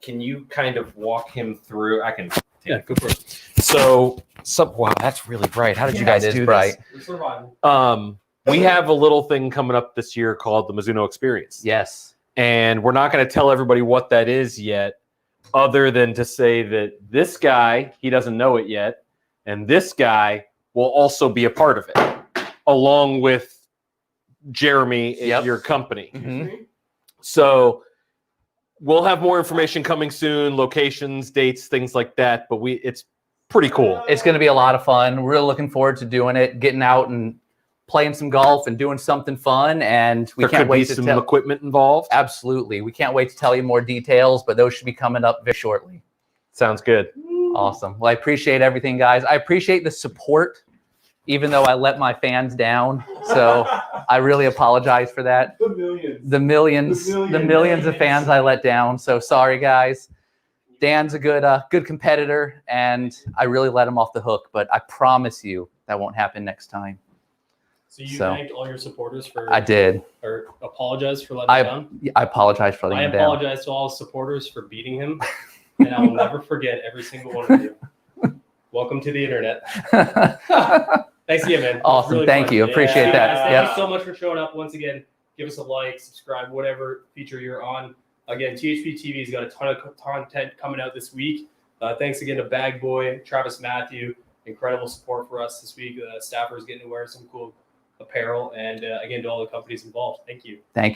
S7: can you kind of walk him through? I can. Go for it. So wow, that's really bright. How did you guys
S2: It is
S7: do
S2: bright.
S7: this? We have a little thing coming up this year called the Mizuno Experience.
S2: Yes.
S7: And we're not going to tell everybody what that is yet, other than to say that this guy, he doesn't know it yet, and this guy will also be a part of it, along with Jeremy at
S2: Yep.
S7: your company.
S2: Mhm.
S7: So we'll have more information coming soon, locations, dates, things like that, but it's pretty cool.
S2: It's going to be a lot of fun. We're really looking forward to doing it, getting out and playing some golf and doing something fun. And we
S7: There
S2: can't
S7: could be
S2: wait to
S7: some
S2: tell.
S7: equipment involved.
S2: Absolutely. We can't wait to tell you more details, but those should be coming up very shortly.
S7: Sounds good.
S2: Awesome. Well, I appreciate everything, guys. I appreciate the support, even though I let my fans down. So I really apologize for that.
S6: The millions.
S2: The millions of fans I let down. So sorry, guys. Dan's a good competitor, and I really let him off the hook. But I promise you that won't happen next time.
S5: So you
S2: So-
S5: thanked all your supporters for,
S2: I did.
S5: or apologized for letting
S2: I-
S5: him down?
S2: I apologize for
S5: I
S2: letting him down.
S5: apologize to all his supporters for beating him, and I will never forget every single one of you. Welcome to the internet. Thanks again, man. It was
S2: Awesome.
S5: really
S2: Thank
S5: fun.
S2: you. Appreciate
S5: Yeah,
S2: that.
S5: guys, thank
S2: Yep.
S5: you so much for showing up once again. Give us a like, subscribe, whatever feature you're on. Again, THP TV's got a ton of content coming out this week. Thanks again to Bag Boy, Travis Matthew. Incredible support for us this week. Staffers getting to wear some cool apparel, and again to all the companies involved. Thank you.
S2: Thank you.